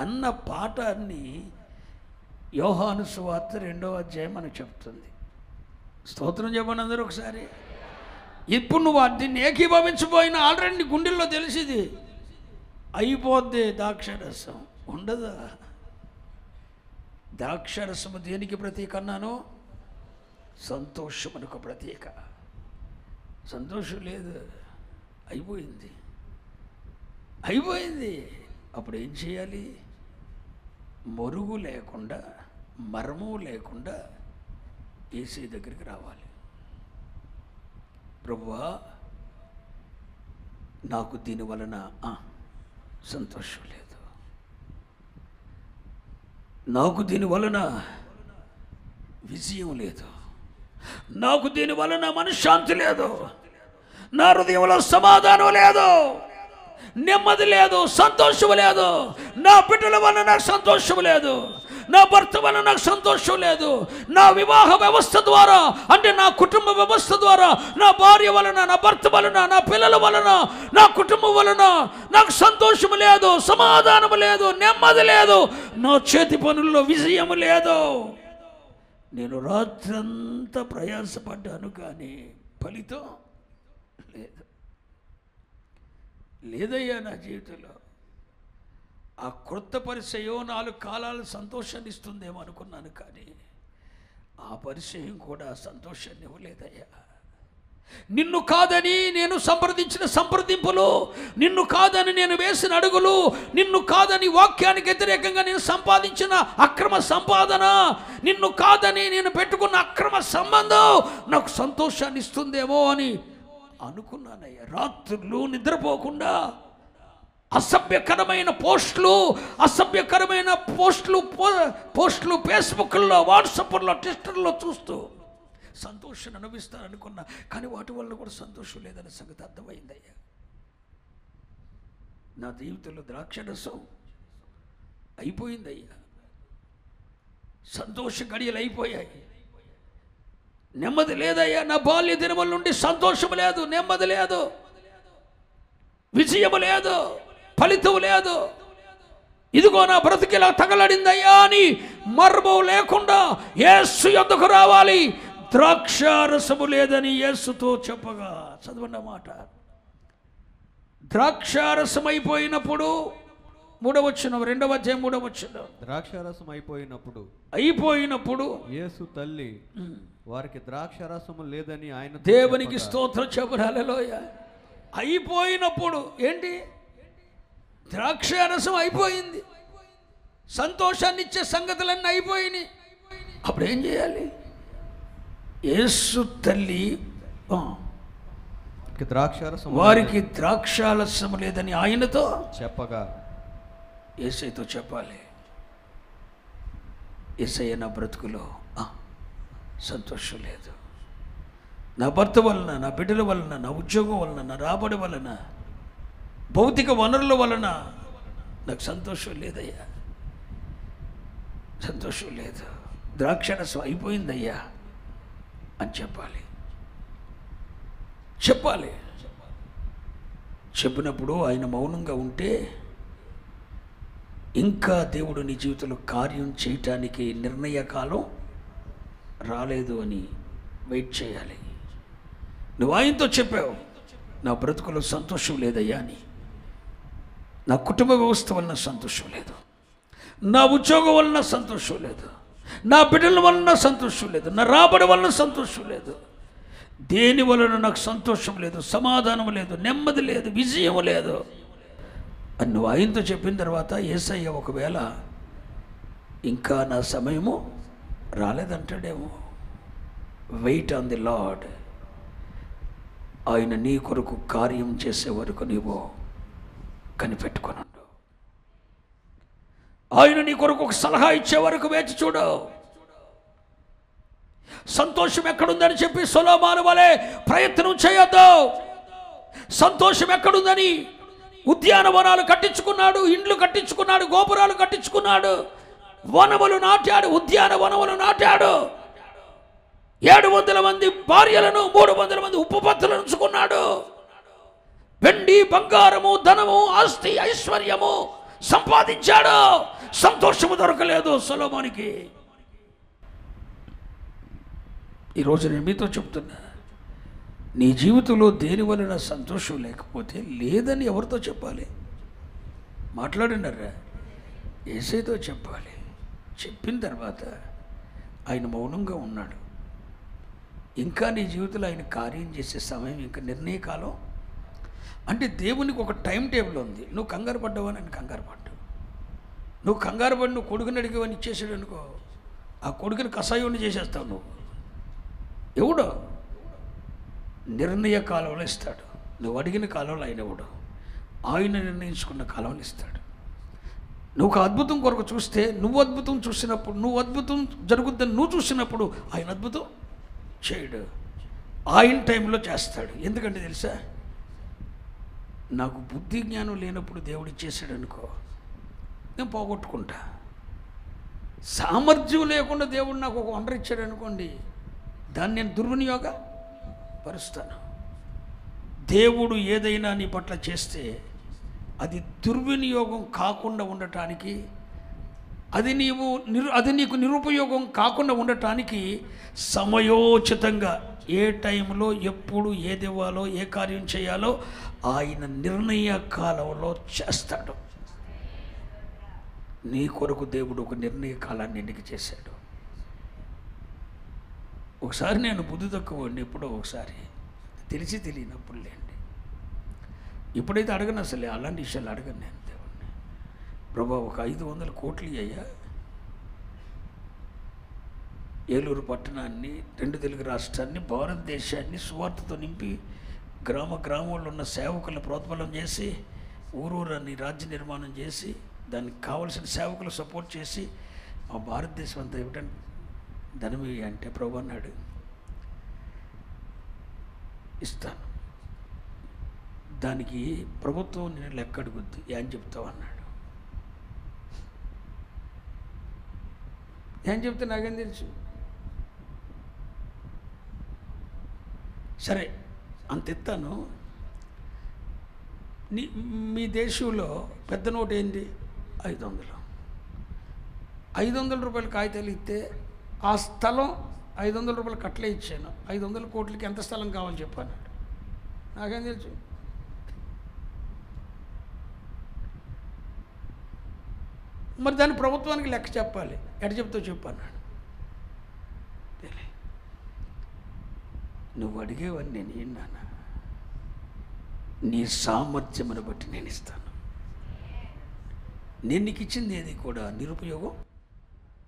అన్న పాఠాన్ని యోహాను సువార్త 2వ అధ్యాయం మనకు చెప్తుంది. స్తోత్రం చెప్పండి అందరూ ఒకసారి. ఇప్పుడు నువ్వు దీన్ని ఏకీభవించబోయినా ఆల్రెడీ నీ గుండెల్లో తెలిసింది, అయిపోద్ది ద్రాక్షరసం ఉండదా. ద్రాక్షరసము దేనికి ప్రతీక అన్నాను? సంతోషమునకు ప్రతీక. సంతోషం లేదు, అయిపోయింది. అప్పుడు ఏం చేయాలి? మరుగు లేకుండా, మర్మము లేకుండా యేసయ్య దగ్గరికి రావాలి. ప్రభువా, నాకు దీని వలన సంతోషం లేదు, నాకు దీని వలన విజయం లేదు, నాకు దీని వలన మనశ్శాంతి లేదు, నా హృదయంలో సమాధానం లేదు, నెమ్మది లేదు, సంతోషం లేదు, నా బిడ్డల వలన నాకు సంతోషం లేదు, నా భర్త వలన నాకు సంతోషం లేదు, నా వివాహ వ్యవస్థ ద్వారా, అంటే నా కుటుంబ వ్యవస్థ ద్వారా, నా భార్య వలన, నా భర్త వలన, నా పిల్లల వలన, నా కుటుంబం వలన నాకు సంతోషం లేదు, సమాధానం లేదు, నెమ్మది లేదు, నా చేతి పనుల్లో విజయం లేదు. నేను రాత్రంతా ప్రయాసపడ్డాను కానీ ఫలితం లేదయ్యా నా జీవితంలో. ఆ క్రొత్త పరిచయం 4 కాలాలు సంతోషాన్ని ఇస్తుందేమో అనుకున్నాను, కానీ ఆ పరిచయం కూడా సంతోషాన్ని ఇవ్వలేదయ్యా. నిన్ను కాదని నేను సంప్రదించిన సంప్రదింపులు, నిన్ను కాదని నేను వేసిన అడుగులు, నిన్ను కాదని వాక్యానికి వ్యతిరేకంగా నేను సంపాదించిన అక్రమ సంపాదన, నిన్ను కాదని నేను పెట్టుకున్న అక్రమ సంబంధం నాకు సంతోషాన్ని ఇస్తుందేమో అని అనుకున్నానయ్యా. రాత్రులు నిద్రపోకుండా అసభ్యకరమైన పోస్టులు ఫేస్బుక్లో, వాట్సాప్లో, ట్విట్టర్లో చూస్తూ సంతోషాన్ని అనుభవిస్తారనుకున్నా, కానీ వాటి వల్ల కూడా సంతోషం లేదనే సంగతి అర్థమైందయ్యా. నా జీవితంలో ద్రాక్షరసం అయిపోయిందయ్యా, సంతోష గడియలు అయిపోయాయి, నెమ్మది లేదయ్యా. నా బాల్య దినముల నుండి సంతోషం లేదు, నెమ్మది లేదు, విజయం లేదు, ఫలితం లేదు. ఇదిగో నా బ్రతికిలా తగలడిందయ్యా అని మర్మం లేకుండా యేసు యొద్దకు రావాలి. ద్రాక్షారసము లేదని యేసుతో చెప్పగా, చదవండి మాట. ద్రాక్షారసం అయిపోయినప్పుడు 3వ వచనం, 2వ అధ్యాయం 3వ వచనం. ద్రాక్షారసం అయిపోయినప్పుడు యేసు తల్లి వారికి ద్రాక్షారసము లేదని ఆయన దేవునికి స్తోత్రం చెప్పండి. హల్లెలూయా. అయిపోయినప్పుడు ఏంటి? ద్రాక్షారసం అయిపోయింది, సంతోషాన్ని ఇచ్చే సంగతులన్నీ అయిపోయినాయి. అప్పుడు ఏం చేయాలి? యేసు తల్లి వారికి ద్రాక్షారసం లేదని ఆయనతో చెప్పగా, యేసయ్యతో చెప్పాలి. యేసయ్య, నా బ్రతుకులో సంతోషం లేదు, నా భర్త వలన, నా బిడ్డల వలన, నా ఉద్యోగం వలన, నా రాబడి వలన, భౌతిక వనరుల వలన నాకు సంతోషం లేదయ్యా, సంతోషం లేదు, ద్రాక్షరసం అయిపోయిందయ్యా అని చెప్పాలి. చెప్పినప్పుడు ఆయన మౌనంగా ఉంటే ఇంకా దేవుడు నీ జీవితంలో కార్యం చేయటానికి నిర్ణయ కాలం రాలేదు అని వెయిట్ చేయాలి. నువ్వు ఆయనతో చెప్పావు, నా బ్రతుకులో సంతోషం లేదయ్యా అని, నా కుటుంబ వ్యవస్థ వలన సంతోషం లేదు, నా ఉద్యోగం వలన సంతోషం లేదు, నా బిడ్డల వలన సంతోషం లేదు, నా రాబడి వలన సంతోషం లేదు, దేని వలన నాకు సంతోషం లేదు, సమాధానం లేదు, నెమ్మది లేదు, విజయం లేదు అని నువ్వు ఆయనతో చెప్పిన తర్వాత యేసయ్య ఒకవేళ ఇంకా నా సమయము రాలేదంటాడేమో. Wait on the lord. ఆయన నీ కొరకు కార్యం చేసే వరకు నీవు కనిపెట్టుకున్నాడు. ఆయన నీ కొరకు ఒక సలహా ఇచ్చే వరకు వేచి చూడు. సంతోషం ఎక్కడుందని చెప్పి సొలొమోను వలె ప్రయత్నం చేయొద్దు. సంతోషం ఎక్కడుందని ఉద్యానవనాలు కట్టించుకున్నాడు, ఇండ్లు కట్టించుకున్నాడు, గోపురాలు కట్టించుకున్నాడు, వనములు నాటాడు, ఉద్యానవనములు నాటాడు. 700 మంది భార్యలను, 300 మంది ఉపపత్తులను ఉంచుకున్నాడు. వెండి బంగారము, ధనము, ఆస్తి, ఐశ్వర్యము సంపాదించాడు. సంతోషము దొరకలేదు సొలొమోనుకి. ఈరోజు నేను మీతో చెప్తున్నా, నీ జీవితంలో దేని వలన సంతోషం లేకపోతే లేదని ఎవరితో చెప్పాలి? మాట్లాడినారా? యేసయ్యతో చెప్పాలి. చెప్పిన తర్వాత ఆయన మౌనంగా ఉన్నాడు. ఇంకా నీ జీవితంలో ఆయన కార్యం చేసే సమయం ఇంకా నిర్ణయకాలం. అంటే దేవునికి ఒక టైం టేబుల్ ఉంది. నువ్వు కంగారు పడ్డావని ఆయన కంగారు పడ్డావు. నువ్వు కంగారు పడి నువ్వు కొడుకుని అడిగేవని ఇచ్చేసాడు అనుకో, ఆ కొడుకుని కషాయుని చేసేస్తావు నువ్వు. ఎవడో నిర్ణయ కాలంలో ఇస్తాడు. నువ్వు అడిగిన కాలంలో ఆయన ఎవడు? ఆయన నిర్ణయించుకున్న కాలంలో ఇస్తాడు. నువ్వు ఒక అద్భుతం కొరకు చూస్తే, నువ్వు అద్భుతం చూసినప్పుడు, నువ్వు అద్భుతం జరుగుద్దని నువ్వు చూసినప్పుడు ఆయన అద్భుతం చేయడు. ఆయన టైంలో చేస్తాడు. ఎందుకంటే తెలుసా, నాకు బుద్ధి జ్ఞానం లేనప్పుడు దేవుడు ఇచ్చేసాడు అనుకో, నేను పోగొట్టుకుంటా. సామర్థ్యం లేకుండా దేవుడు నాకు ఒక వండర్ ఇచ్చాడు అనుకోండి, దాన్ని నేను దుర్వినియోగ పరుస్తాను. దేవుడు ఏదైనా నీ పట్ల చేస్తే అది దుర్వినియోగం కాకుండా ఉండటానికి, అది నీకు నిరుపయోగం కాకుండా ఉండటానికి సమయోచితంగా ఏ టైంలో ఎప్పుడు ఏది ఇవ్వాలో, ఏ కార్యం చేయాలో ఆయన నిర్ణయ కాలంలో చేస్తాడు. నీ కొరకు దేవుడు ఒక నిర్ణయ కాలాన్ని ఎన్నిక చేశాడు. ఒకసారి నేను బుద్ధి తక్కువ అండి, ఎప్పుడో ఒకసారి తెలిసి తెలియనప్పుడు లేండి. ఇప్పుడైతే అడగను, అసలు అలాంటి విషయాలు అడగను నేను దేవుడిని. ప్రభా ఒక 500 కోట్లు అయ్యా, ఏలూరు పట్టణాన్ని, 2 తెలుగు రాష్ట్రాన్ని, భారతదేశాన్ని సువార్తతో నింపి గ్రామంలో ఉన్న సేవకులను ప్రోత్బలం చేసి, ఊరూరని రాజ్య నిర్మాణం చేసి, దానికి కావలసిన సేవకులు సపోర్ట్ చేసి, మా భారతదేశం అంతా ఇవ్వటం ధనమి అంటే ప్రభు అన్నాడు, ఇస్తాను. దానికి ప్రభుత్వం నేను లెక్క అడుగుద్ది, ఏం చెప్తావు అన్నాడు. ఏం చెప్తే నాకేం తెలుసు? సరే అంత ఎత్తాను. మీ దేశంలో పెద్ద నోటు ఏంటి? 500. 500 రూపాయల కాగితాలు ఇస్తే ఆ స్థలం 500 రూపాయలు కట్లే ఇచ్చాను. 500 కోట్లకి ఎంత స్థలం కావాలని చెప్పాను. నాకేం తెలుసు? మరి దాన్ని ప్రభుత్వానికి లెక్క చెప్పాలి. ఎట చెప్తావు చెప్పు అన్నాడు. నువ్వు అడిగేవన్నీ నేను విన్నాను. నీ సామర్థ్యమును బట్టి నేను ఇస్తాను. నేను నీకు ఇచ్చింది ఏది కూడా నిరుపయోగం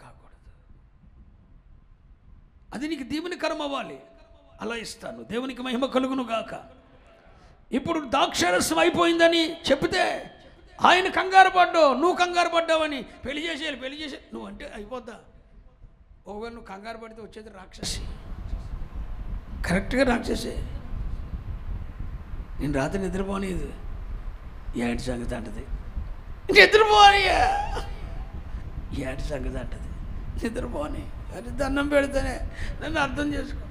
కాకూడదు. అది నీకు దీవెనకరం అవ్వాలి. అలా ఇస్తాను. దేవునికి మహిమ కలుగును గాక. ఇప్పుడు ద్రాక్షారసం అయిపోయిందని చెప్తే ఆయన కంగారు పడ్డావు, నువ్వు కంగారు పడ్డావని పెళ్లి చేసేయాలి నువ్వు అంటే అయిపోద్దా? ఒకవేళ నువ్వు కంగారు పడితే వచ్చేది రాక్షసి, కరెక్ట్గా రాక్షసే. నేను రాత్రి నిద్రపోనేది, ఏంటి సంగతి అంటది, నిద్రపోనియా ఏంటి సంగతి అంటది, నిద్రపోని అది దండం పెడితేనే నన్ను అర్థం చేసుకో.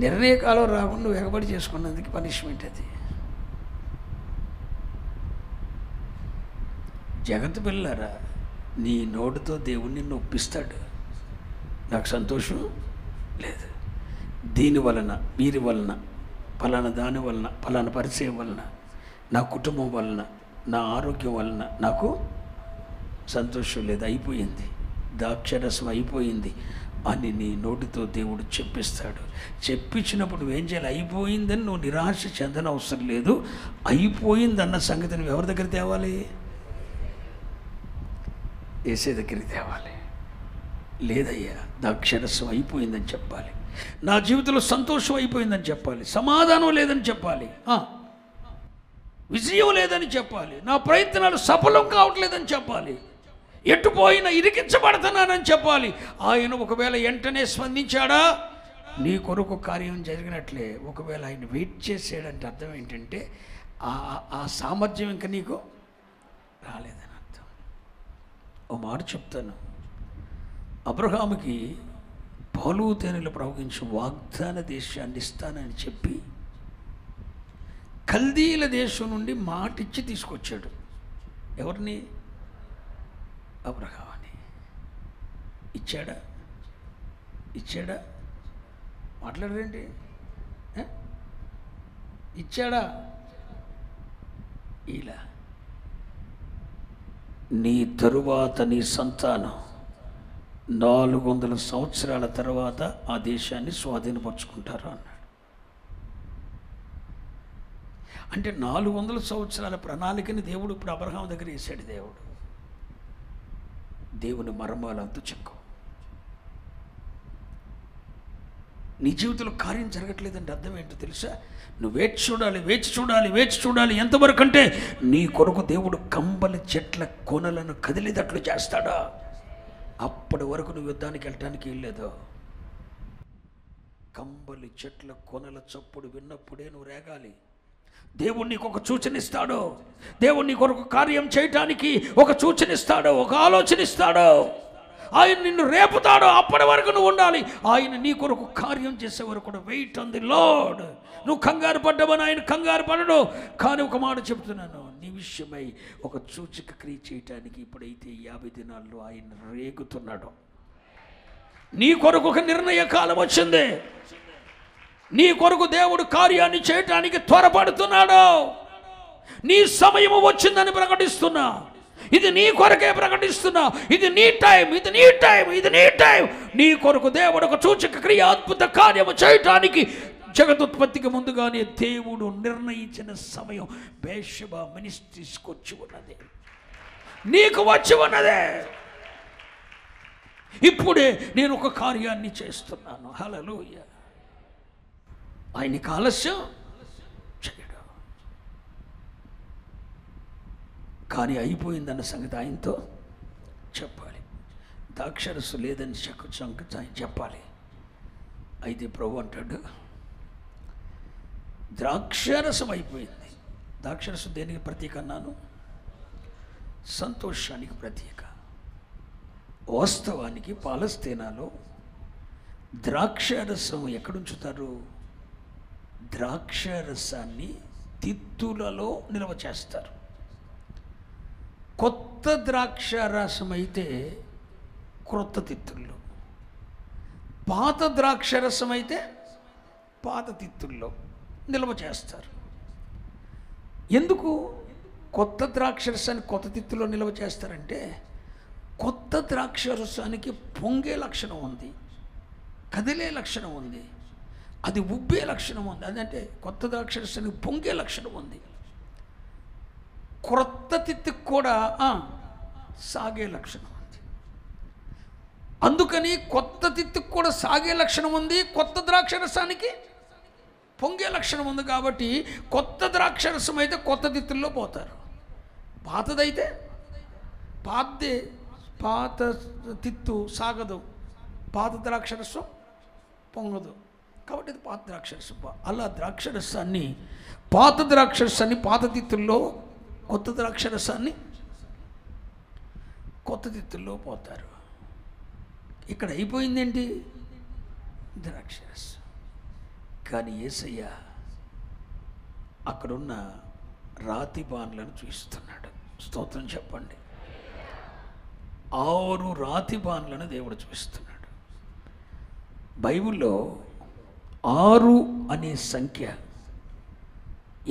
నిర్ణయకాలం రాకుండా నువ్వు ఎగబడి చేసుకున్నందుకు పనిష్మెంట్ అది. జగత్తు పిల్లరా, నీ నోటితో దేవుణ్ణి నొప్పిస్తాడు. నాకు సంతోషం లేదు, దీని వలన, వీరి వలన, ఫలానా దాని వలన, ఫలానా పరిచయం వలన, నా కుటుంబం వలన, నా ఆరోగ్యం వలన నాకు సంతోషం లేదు. అయిపోయింది, ద్రాక్షరసం అయిపోయింది, అని నీ నోటితో దేవుడు చెప్పిస్తాడు. చెప్పించినప్పుడు నువ్వేం చేయాలి? అయిపోయిందని నువ్వు నిరాశ చెందనవసరం లేదు. అయిపోయిందన్న సంగతి నువ్వు ఎవరి దగ్గర తేవాలి? యేసే దగ్గరికి తేవాలి. లేదయ్యా, ద్రాక్షరసం అయిపోయిందని చెప్పాలి. నా జీవితంలో సంతోషం అయిపోయిందని చెప్పాలి. సమాధానం లేదని చెప్పాలి. విజయం లేదని చెప్పాలి. నా ప్రయత్నాలు సఫలం కావట్లేదని చెప్పాలి. ఎట్టుపోయినా ఇరికించబడుతున్నానని చెప్పాలి. ఆయన ఒకవేళ వెంటనే స్పందించాడా, నీ కొరకు కార్యం జరిగినట్లే. ఒకవేళ ఆయన వెయిట్ చేసాడంటే అర్థం ఏంటంటే ఆ సామర్థ్యం ఇంకా నీకు రాలేదని అర్థం. ఓ మాట చెప్తాను. అబ్రహాముకి పాలు తేనెలు ప్రవహించి వాగ్దాన దేశాన్ని ఇస్తానని చెప్పి కల్దీల దేశం నుండి మాటిచ్చి తీసుకొచ్చాడు. ఎవరిని? అబ్రహాముని. ఇచ్చాడా? మాట్లాడరేంటి? ఇచ్చాడా? ఇలా నీ తరువాత నీ సంతానం 400 సంవత్సరాల తర్వాత ఆ దేశాన్ని స్వాధీనపరుచుకుంటారు అన్నాడు. అంటే 400 సంవత్సరాల ప్రణాళికని దేవుడు ఇప్పుడు అబ్రహాం దగ్గర వేసాడు. దేవుని మర్మాలంతా చెక్కు. నీ జీవితంలో కార్యం జరగట్లేదంటే అర్థం ఏంటో తెలుసా? నువ్వు వేచి చూడాలి. ఎంతవరకు అంటే నీ కొరకు దేవుడు కంబలి చెట్ల కొనలను కదిలేటట్లు చేస్తాడా? అప్పటి వరకు నువ్వు యుద్ధానికి వెళ్ళటానికి వెళ్ళలేదు. కంబలి చెట్ల కొనల చప్పుడు విన్నప్పుడే నువ్వు రేగాలి. దేవుడు నీకు ఒక సూచన ఇస్తాడు. దేవుడు నీ కొరకు కార్యం చేయటానికి ఒక సూచన ఇస్తాడు, ఒక ఆలోచన ఇస్తాడు. ఆయన నిన్ను రేపుతాడు. అప్పటి వరకు నువ్వు ఉండాలి. ఆయన నీ కొరకు కార్యం చేసే వరకు కూడా వెయిట్ ఆన్ ది లార్డ్. నువ్వు కంగారు పడ్డావని ఆయన కంగారు పడడు. కానీ ఒక మాట చెప్తున్నాను, నీ విషయమై ఒక సూచక క్రియ చేయటానికి ఇప్పుడైతే 50 దినాల్లో ఆయన రేగుతున్నాడు. నీ కొరకు ఒక నిర్ణయ కాలం వచ్చింది. నీ కొరకు దేవుడు కార్యాన్ని చేయటానికి త్వరపడుతున్నాడు. నీ సమయము వచ్చిందని ప్రకటిస్తున్నా. ఇది నీ కొరకే ప్రకటిస్తున్నా. ఇది నీ టైం. నీ కొరకు దేవుడు ఒక సూచక క్రియ, అద్భుత కార్యము చేయటానికి జగదుత్పత్తికి ముందుగానే దేవుడు నిర్ణయించిన సమయం బేషబా మినిస్ట్రీస్కి వచ్చి ఉన్నది, నీకు వచ్చి ఉన్నదే. ఇప్పుడే నేను ఒక కార్యాన్ని చేస్తున్నాను. హల్లెలూయా. ఆయనకి ఆలస్యం చేయడు. కానీ అయిపోయిందన్న సంగతి ఆయనతో చెప్పాలి. ద్రాక్షరసం లేదని సంగతి ఆయన చెప్పాలి. అయితే ప్రభు అంటాడు, ద్రాక్షరసం అయిపోయింది. ద్రాక్షరసం దేనికి ప్రతీక అన్నాను? సంతోషానికి ప్రతీక. వాస్తవానికి పాలస్తీనాలో ద్రాక్షరసం ఎక్కడుంచుతారు? ద్రాక్షరసాన్ని తిత్తులలో నిల్వ చేస్తారు. కొత్త ద్రాక్షరసం అయితే క్రొత్త తిత్తుల్లో, పాత ద్రాక్షరసం అయితే పాత తిత్తుల్లో నిల్వ చేస్తారు. ఎందుకు కొత్త ద్రాక్షరసాన్ని కొత్త తిత్తుల్లో నిల్వ చేస్తారంటే, కొత్త ద్రాక్షరసానికి పొంగే లక్షణం ఉంది, కదిలే లక్షణం ఉంది, అది ఉబ్బే లక్షణం ఉంది. అదంటే కొత్త ద్రాక్షరసానికి పొంగే లక్షణం ఉంది. క్రొత్త తిత్తుకు కూడా సాగే లక్షణం ఉంది. అందుకని కొత్త తిత్తుకు కూడా సాగే లక్షణం ఉంది, కొత్త ద్రాక్షరసానికి పొంగే లక్షణం ఉంది. కాబట్టి కొత్త ద్రాక్షరసం అయితే కొత్త తిత్తుల్లో పోతారు, పాతదైతే పాత తిత్తు సాగదు, పాత ద్రాక్షరసం పొంగదు. కాబట్టి ఇది పాత ద్రాక్షరసం. అలా ద్రాక్షరసాన్ని, పాత ద్రాక్షరసాన్ని పాత తిత్తుల్లో, కొత్త ద్రాక్షరసాన్ని కొత్త తిత్తుల్లో పోతారు. ఇక్కడ అయిపోయిందేంటి? ద్రాక్షరసం. కానీ యేసయ్య అక్కడున్న రాతి బాణలను చూస్తున్నాడు. స్తోత్రం చెప్పండి. 6 రాతి బాణలను దేవుడు చూస్తున్నాడు. బైబిల్లో 6 అనే సంఖ్య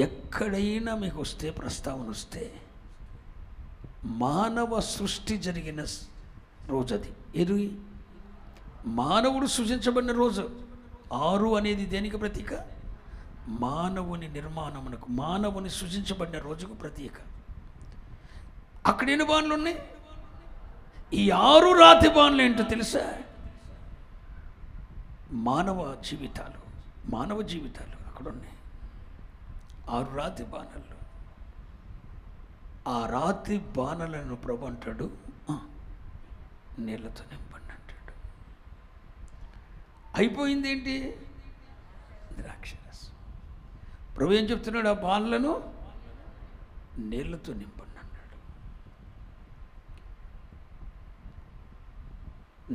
ఎక్కడైనా మీకు వస్తే, ప్రస్తావన వస్తే, మానవ సృష్టి జరిగిన రోజు అది. మానవుడు సృజించబడిన రోజు 6 అనేది దేనికి ప్రతీక? మానవుని నిర్మాణమునకు, మానవుని సృజించబడిన రోజుకు ప్రతీక. అక్కడ ఎన్ని బాణలు ఉన్నాయి? ఈ 6 రాతి బాణలు ఏంటో తెలుసా? మానవ జీవితాలు అక్కడ ఉన్నాయి. 6 రాతి బాణలు. ఆ రాతి బాణలను ప్రభు అంటాడు, నీళ్ళతో నింపండి అంటాడు. అయిపోయింది ఏంటి? ద్రాక్షరసం. ప్రభు ఏం చెప్తున్నాడు? ఆ బాణలను నీళ్ళతో నింపండి అన్నాడు.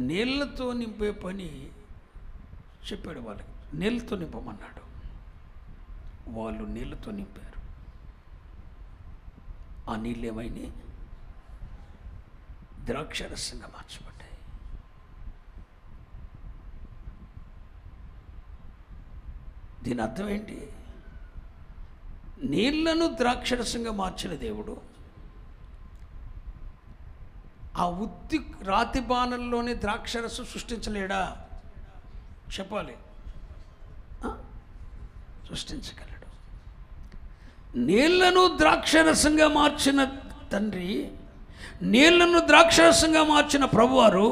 నీళ్ళతో నింపే పని చెప్పాడు వాళ్ళకి. నీళ్ళతో నింపమన్నాడు. వాళ్ళు నీళ్ళతో నింపారు. ఆ నీళ్ళు ఏమైనాయి? ద్రాక్షరసంగా మార్చబడ్డాయి. దీని అర్థం ఏంటి? నీళ్లను ద్రాక్షరసంగా మార్చిన దేవుడు ఆ ఉత్తి రాతి బాణంలోనే ద్రాక్షరసం సృష్టించలేడా? చెప్పాలి. సృష్టించగలడు. నీళ్లను ద్రాక్షరసంగా మార్చిన తండ్రి, నీళ్లను ద్రాక్షరసంగా మార్చిన ప్రభువారు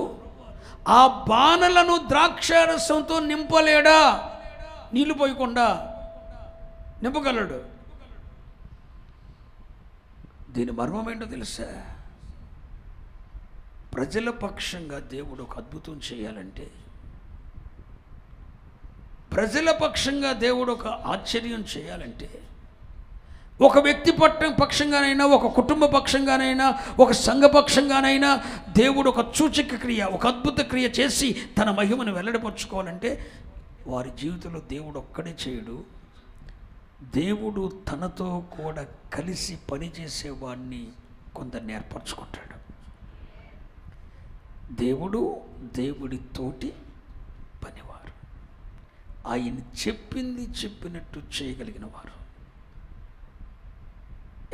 ఆ బాణలను ద్రాక్షరసంతో నింపలేడా? నీళ్లు పోయకుండా నింపగలడు. దీని మర్మం ఏంటో తెలుసా? ప్రజల పక్షంగా దేవుడు ఒక అద్భుతం చేయాలంటే, ప్రజల పక్షంగా దేవుడు ఒక ఆశ్చర్యం చేయాలంటే, ఒక వ్యక్తి పక్షంగానైనా, ఒక కుటుంబ పక్షంగానైనా, ఒక సంఘ పక్షంగానైనా దేవుడు ఒక సూచక క్రియ, ఒక అద్భుత క్రియ చేసి తన మహిమను వెల్లడిపరుచుకోవాలంటే వారి జీవితంలో దేవుడు ఒక్కడే చేయడు. దేవుడు తనతో కూడా కలిసి పనిచేసేవాడిని కొందరిని ఏర్పరచుకుంటాడు. దేవుడు దేవుడితోటి పనివారు, ఆయన చెప్పింది చెప్పినట్టు చేయగలిగిన వారు.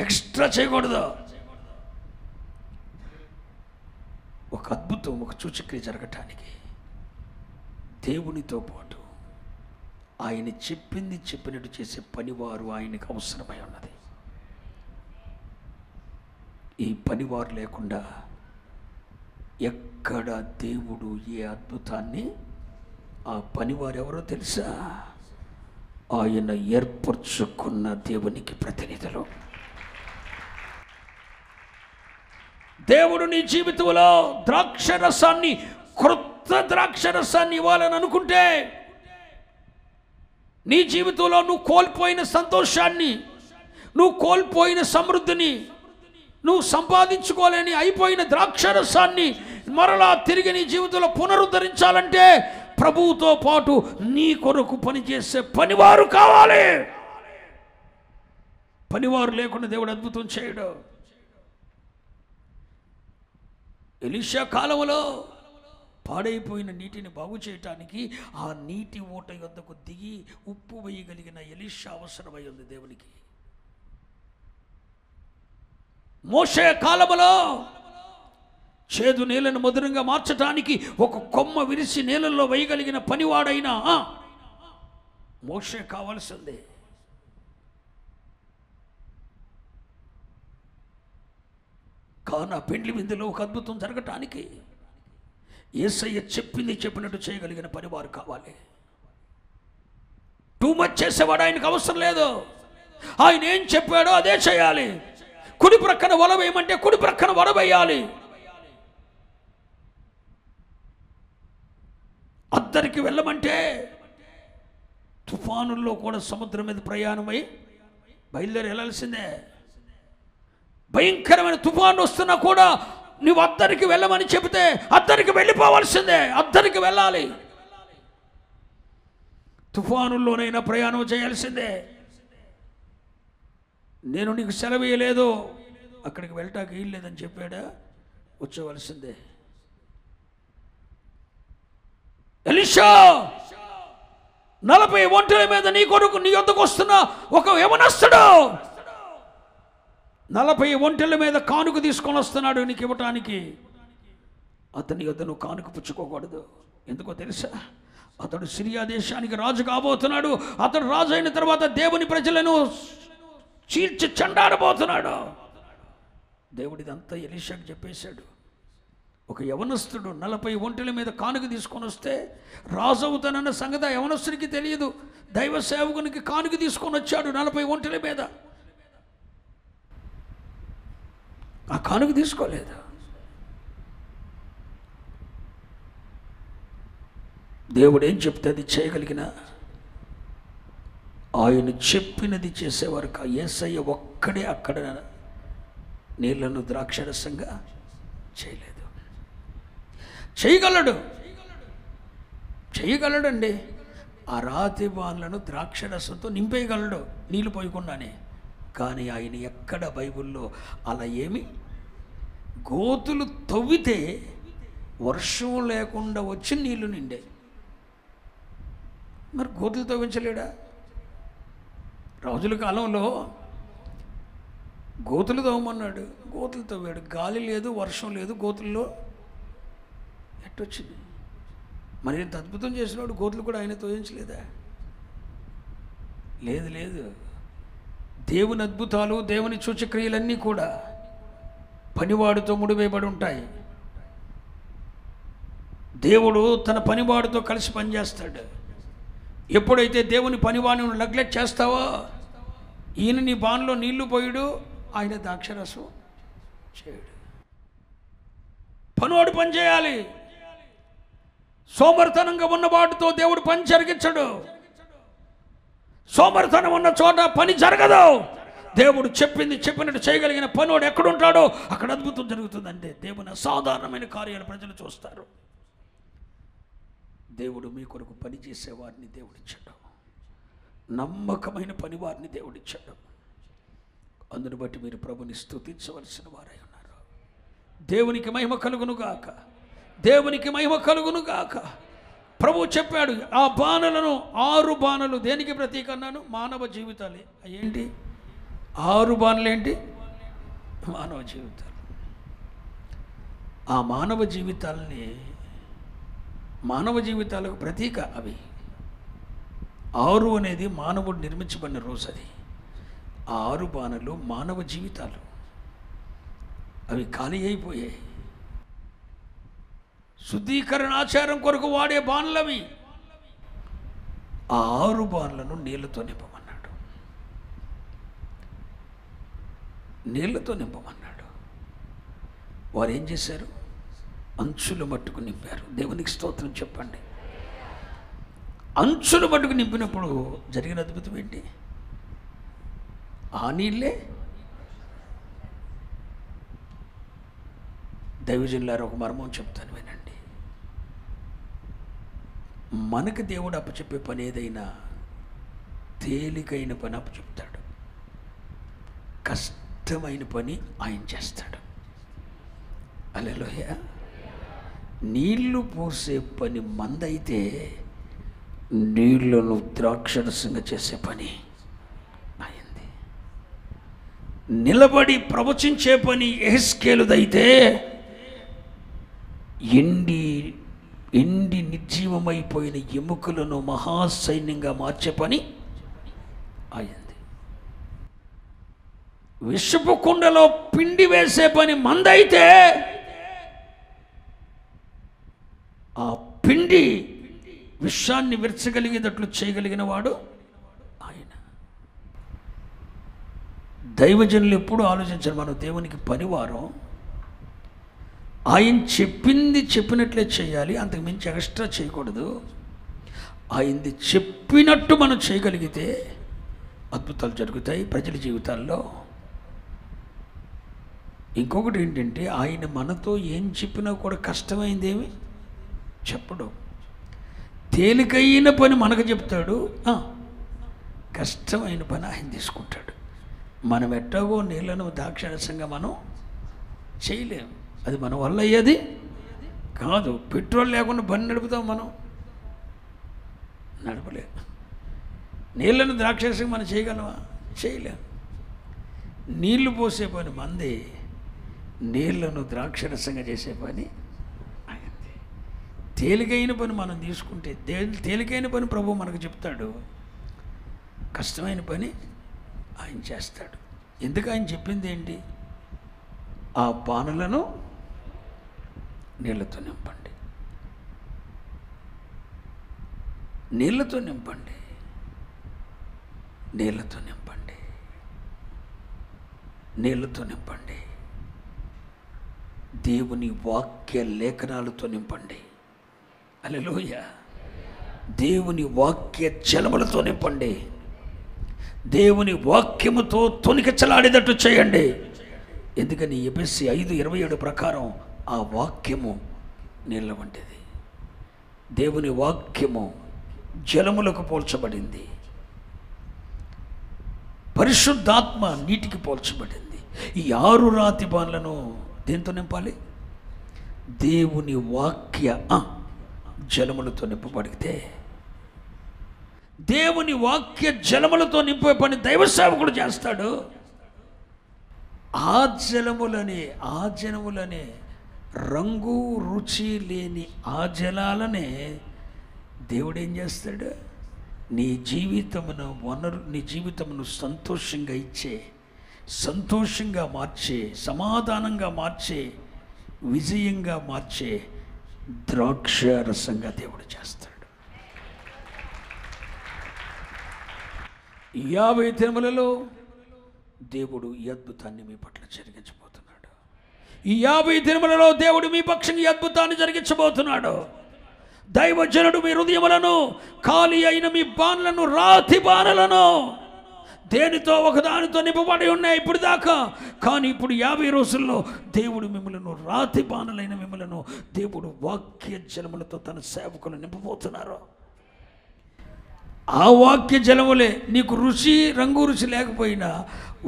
ఎక్స్ట్రా చేయకూడదు. ఒక అద్భుతం, ఒక సూచక్రియ జరగటానికి దేవునితో పాటు ఆయన చెప్పింది చెప్పినట్టు చేసే పనివారు ఆయనకు అవసరమై ఉన్నది. ఈ పనివారు లేకుండా ఎక్కడ దేవుడు ఏ అద్భుతాన్ని, ఆ పనివారు ఎవరో తెలుసా? ఆయన ఏర్పరచుకున్న దేవునికి ప్రతినిధులు. దేవుడు నీ జీవితంలో ద్రాక్షరసాన్ని, క్రొత్త ద్రాక్షరసాన్ని ఇవ్వాలని అనుకుంటే, నీ జీవితంలో నువ్వు కోల్పోయిన సంతోషాన్ని, నువ్వు కోల్పోయిన సమృద్ధిని, నువ్వు సంపాదించుకోలేని అయిపోయిన ద్రాక్షరసాన్ని మరలా తిరిగి నీ జీవితంలో పునరుద్ధరించాలంటే ప్రభువుతో పాటు నీ కొరకు పనిచేసే పనివారు కావాలి. పనివారు లేకుండా దేవుడు అద్భుతం చేయడు. ఎలీషా కాలంలో పాడైపోయిన నీటిని బాగు చేయటానికి ఆ నీటి ఊట యొద్దకు దిగి ఉప్పు వేయగలిగిన ఎలీషా అవసరమై ఉంది దేవునికి. మోషే కాలములో చేదు నీళ్లను మధురంగా మార్చడానికి ఒక కొమ్మ విరిసి నీళ్ళల్లో వేయగలిగిన పనివాడైనా మోషే కావాల్సిందే. కాన పెండ్లి విందులో ఒక అద్భుతం జరగటానికి యేసయ్య చెప్పింది చెప్పినట్టు చేయగలిగిన పనివారు కావాలి. టూ మచ్ చేసేవాడు ఆయనకు అవసరం లేదు. ఆయన ఏం చెప్పాడో అదే చేయాలి. కుడి ప్రక్కన వల వేయమంటే కుడి ప్రక్కన వల వేయాలి. అద్దరికి వెళ్ళమంటే తుఫానుల్లో కూడా సముద్రం మీద ప్రయాణమై బయలుదేరి వెళ్ళాల్సిందే. భయంకరమైన తుఫాను వస్తున్నా కూడా నువ్వు అద్దరికి వెళ్ళమని చెబితే అద్దరికి వెళ్ళిపోవాల్సిందే. అద్దరికి వెళ్ళాలి. తుఫానుల్లోనైనా ప్రయాణం చేయాల్సిందే. నేను నీకు సెలవు ఇయ్యలేదు, అక్కడికి వెళ్ళటానికి వీలు లేదని చెప్పాడా, వచ్చేవలసిందే. ఎలీషా 40 ఒంటెల మీద నీ కొరకు నీ యొద్దకు వస్తున్న ఒక యవనస్తుడు 40 ఒంటెల మీద కానుక తీసుకొని వస్తున్నాడు నీకు ఇవ్వటానికి. అతని యొద్ద నువ్వు కానుక పుచ్చుకోకూడదు. ఎందుకో తెలుసా? అతడు సిరియా దేశానికి రాజు కాబోతున్నాడు. అతడు రాజు అయిన తర్వాత దేవుని ప్రజలను చీల్చి చెండాడబోతున్నాడు. దేవుడిదంతా ఎలీషాకు చెప్పేశాడు. ఒక యవనస్తుడు 40 ఒంటెల మీద కానుక తీసుకొని వస్తే రాజు అవుతానన్న సంగతి ఆ యవనస్తుడికి తెలియదు. దైవ సేవకునికి కానుక తీసుకొని వచ్చాడు 40 ఒంటెల మీద. ఆ కానుక తీసుకోలేదు. దేవుడు ఏం చెప్తే అది చేయగలిగిన ఆయన చెప్పినది చేసేవారు. యేసయ్య ఒక్కడే అక్కడ నీళ్లను ద్రాక్షరసంగా చేయలేదు. చేయగలడండి. ఆ రాతి బాన్లను ద్రాక్షరసంతో నింపేయగలడు నీళ్ళు పోయకుండానే. కానీ ఆయన ఎక్కడ బైబిల్లో అలా ఏమి గోతులు తవ్వితే వర్షం లేకుండా వచ్చి నీళ్లు నిండే. మరి గోతులు తవ్వించలేడా? రాజుల కాలంలో గోతులు తవ్వమన్నాడు, గోతులు తవ్వాడు. గాలి లేదు, వర్షం లేదు, గోతుల్లో ఎట్టొచ్చింది? మరి ఇంత అద్భుతం చేసినాడు, గోతులు కూడా ఆయన తవ్వించలేదా? లేదు. దేవుని అద్భుతాలు, దేవుని సూచక్రియలన్నీ కూడా పనివాడితో ముడివేయబడి ఉంటాయి. దేవుడు తన పనివాడితో కలిసి పనిచేస్తాడు. ఎప్పుడైతే దేవుని పనివాడిని నెగ్లెక్ట్ చేస్తావో, ఈయన నీ బాన్లో నీళ్లు పోయడు, ఆయన ద్రాక్షరసం చేయడు. పనివాడు పని చేయాలి. సోమరితనంగా ఉన్న వాటితో దేవుడు పని జరిగించడు. సోమరితనం ఉన్న చోట పని జరగదు. దేవుడు చెప్పినట్టు చేయగలిగిన పనివాడు ఎక్కడుంటాడో అక్కడ అద్భుతం జరుగుతుందంటే దేవుని అసాధారణమైన కార్యాలు ప్రజలు చూస్తారు. దేవుడు మీ కొరకు పని చేసేవారిని దేవుడిచ్చాడు. నమ్మకమైన పని వారిని దేవుడిచ్చాడు. అందును బట్టి మీరు ప్రభుని స్తుతించవలసిన వారై ఉన్నారు. దేవునికి మహిమ కలుగునుగాక, దేవునికి మహిమ కలుగునుగాక. ప్రభు చెప్పాడు, ఆ బాణలను 6 బాణలు దేనికి ప్రతీక అన్నాను? మానవ జీవితాలే. ఏంటి 6 బాణలు? ఏంటి? మానవ జీవితాలు. ఆ మానవ జీవితాలకు ప్రతీక అవి. 6 అనేది మానవుడు నిర్మించబడిన రోజు. అది 6 బాణలు మానవ జీవితాలు. అవి ఖాళీ అయిపోయాయి. శుద్ధీకరణ ఆచారం కొరకు వాడే బాణలు అవి. ఆ 6 బాణలను నీళ్లతో నింపమన్నాడు. నీళ్లతో నింపమన్నాడు. వారు ఏం చేశారు? అంచుల మట్టుకు నింపారు. దేవునికి స్తోత్రం చెప్పండి. అంచుల మట్టుకు నింపినప్పుడు జరిగిన అద్భుతం ఏంటి? ఆ నీళ్ళే దైవజనులారా ఒక మర్మం చెప్తాను వినండి. మనకు దేవుడు అప్పచెప్పే పని ఏదైనా తేలికైన పని అప్పచెప్తాడు, కష్టమైన పని ఆయన చేస్తాడు. హల్లెలూయా. నీళ్లు పోసే పని మందైతే నీళ్లను ద్రాక్షరసంగా చేసే పని అయింది. నిలబడి ప్రవచించే పని యెహెజ్కేలుదైతే ఎండి నిర్జీవమైపోయిన ఎముకలను మహాసైన్యంగా మార్చే పని అయింది. విషపు కుండలో పిండి వేసే పని మందైతే ఆ పిండి విషాన్ని విరచగలిగేటట్లు చేయగలిగిన వాడు ఆయన. దైవజనులు ఎప్పుడు ఆలోచించారు, మనం దేవునికి పనివారం, ఆయన చెప్పినట్లే చేయాలి, అంతకు మించి ఎక్స్ట్రా చేయకూడదు. ఆయనది చెప్పినట్టు మనం చేయగలిగితే అద్భుతాలు జరుగుతాయి ప్రజల జీవితాల్లో. ఇంకొకటి ఏంటంటే, ఆయన మనతో ఏం చెప్పినా కూడా కష్టమైందేమి చెప్పడు. తేలికైన పని మనకు చెప్తాడు, కష్టమైన పని ఆయన తీసుకుంటాడు. మనం ఎట్టాగో నీళ్లను ద్రాక్షరసంగా మనం చేయలేము. అది మన వల్ల అయ్యేది కాదు. పెట్రోల్ లేకుండా బండి నడుపుతాం, మనం నడపలేము. నీళ్లను ద్రాక్షరసంగా మనం చేయగలమా? చేయలేము. నీళ్లు పోసే పని మంది, నీళ్లను ద్రాక్షరసంగా చేసే పని అయింది. తేలికైన పని మనం తీసుకుంటే తేలికైన పని ప్రభు మనకు చెప్తాడు, కష్టమైన పని ఆయన చేస్తాడు. ఎందుకు ఆయన చెప్పింది ఏంటి? ఆ పానులను నీళ్లతో నింపండి, నీళ్లతో నింపండి, నీళ్లతో నింపండి, నీళ్లతో నింపండి. దేవుని వాక్య లేఖనాలతో నింపండి. హల్లెలూయా. దేవుని వాక్య జలములతో నింపండి. దేవుని వాక్యముతో తొణికిసలాడేటట్టు చేయండి. ఎందుకని ఎఫెసీ 5:27 ప్రకారం ఆ వాక్యము నీళ్ళ వంటిది. దేవుని వాక్యము జలములకు పోల్చబడింది, పరిశుద్ధాత్మ నీటికి పోల్చబడింది. ఈ 6 రాతి బాన్లను దేంతో నింపాలి? దేవుని వాక్య జలములతో నింపబడితే, దేవుని వాక్య జలములతో నింపే పని దైవ సేవకుడు చేస్తాడు. ఆ జలములనే రంగు రుచి లేని ఆ జలాలనే దేవుడు ఏం చేస్తాడు? నీ జీవితమును సంతోషంగా ఇచ్చే, సంతోషంగా మార్చే, సమాధానంగా మార్చే, విజయంగా మార్చే ద్రాక్ష రసంగా దేవుడు చేస్తాడు. 50 దినములలో దేవుడు ఈ అద్భుతాన్ని మీ పట్ల జరిగించబోతున్నాడు. ఈ 50 దినములలో దేవుడు మీ పక్షంగా ఈ అద్భుతాన్ని జరిగించబోతున్నాడు. దైవజనుడు మీ హృదయములను, ఖాళీ అయిన మీ బాణలను, రాతి బాణలను దేనితో ఒకదానితో నింపబడి ఉన్నాయి ఇప్పుడు దాకా. కానీ ఇప్పుడు 50 రోజుల్లో దేవుడు మిమ్మలను, రాతి బాణలైన మిమ్మలను దేవుడు వాక్య జలములతో తన సేవకులు నింపబోతున్నారు. ఆ వాక్య జలములే నీకు రంగు రుచి లేకపోయినా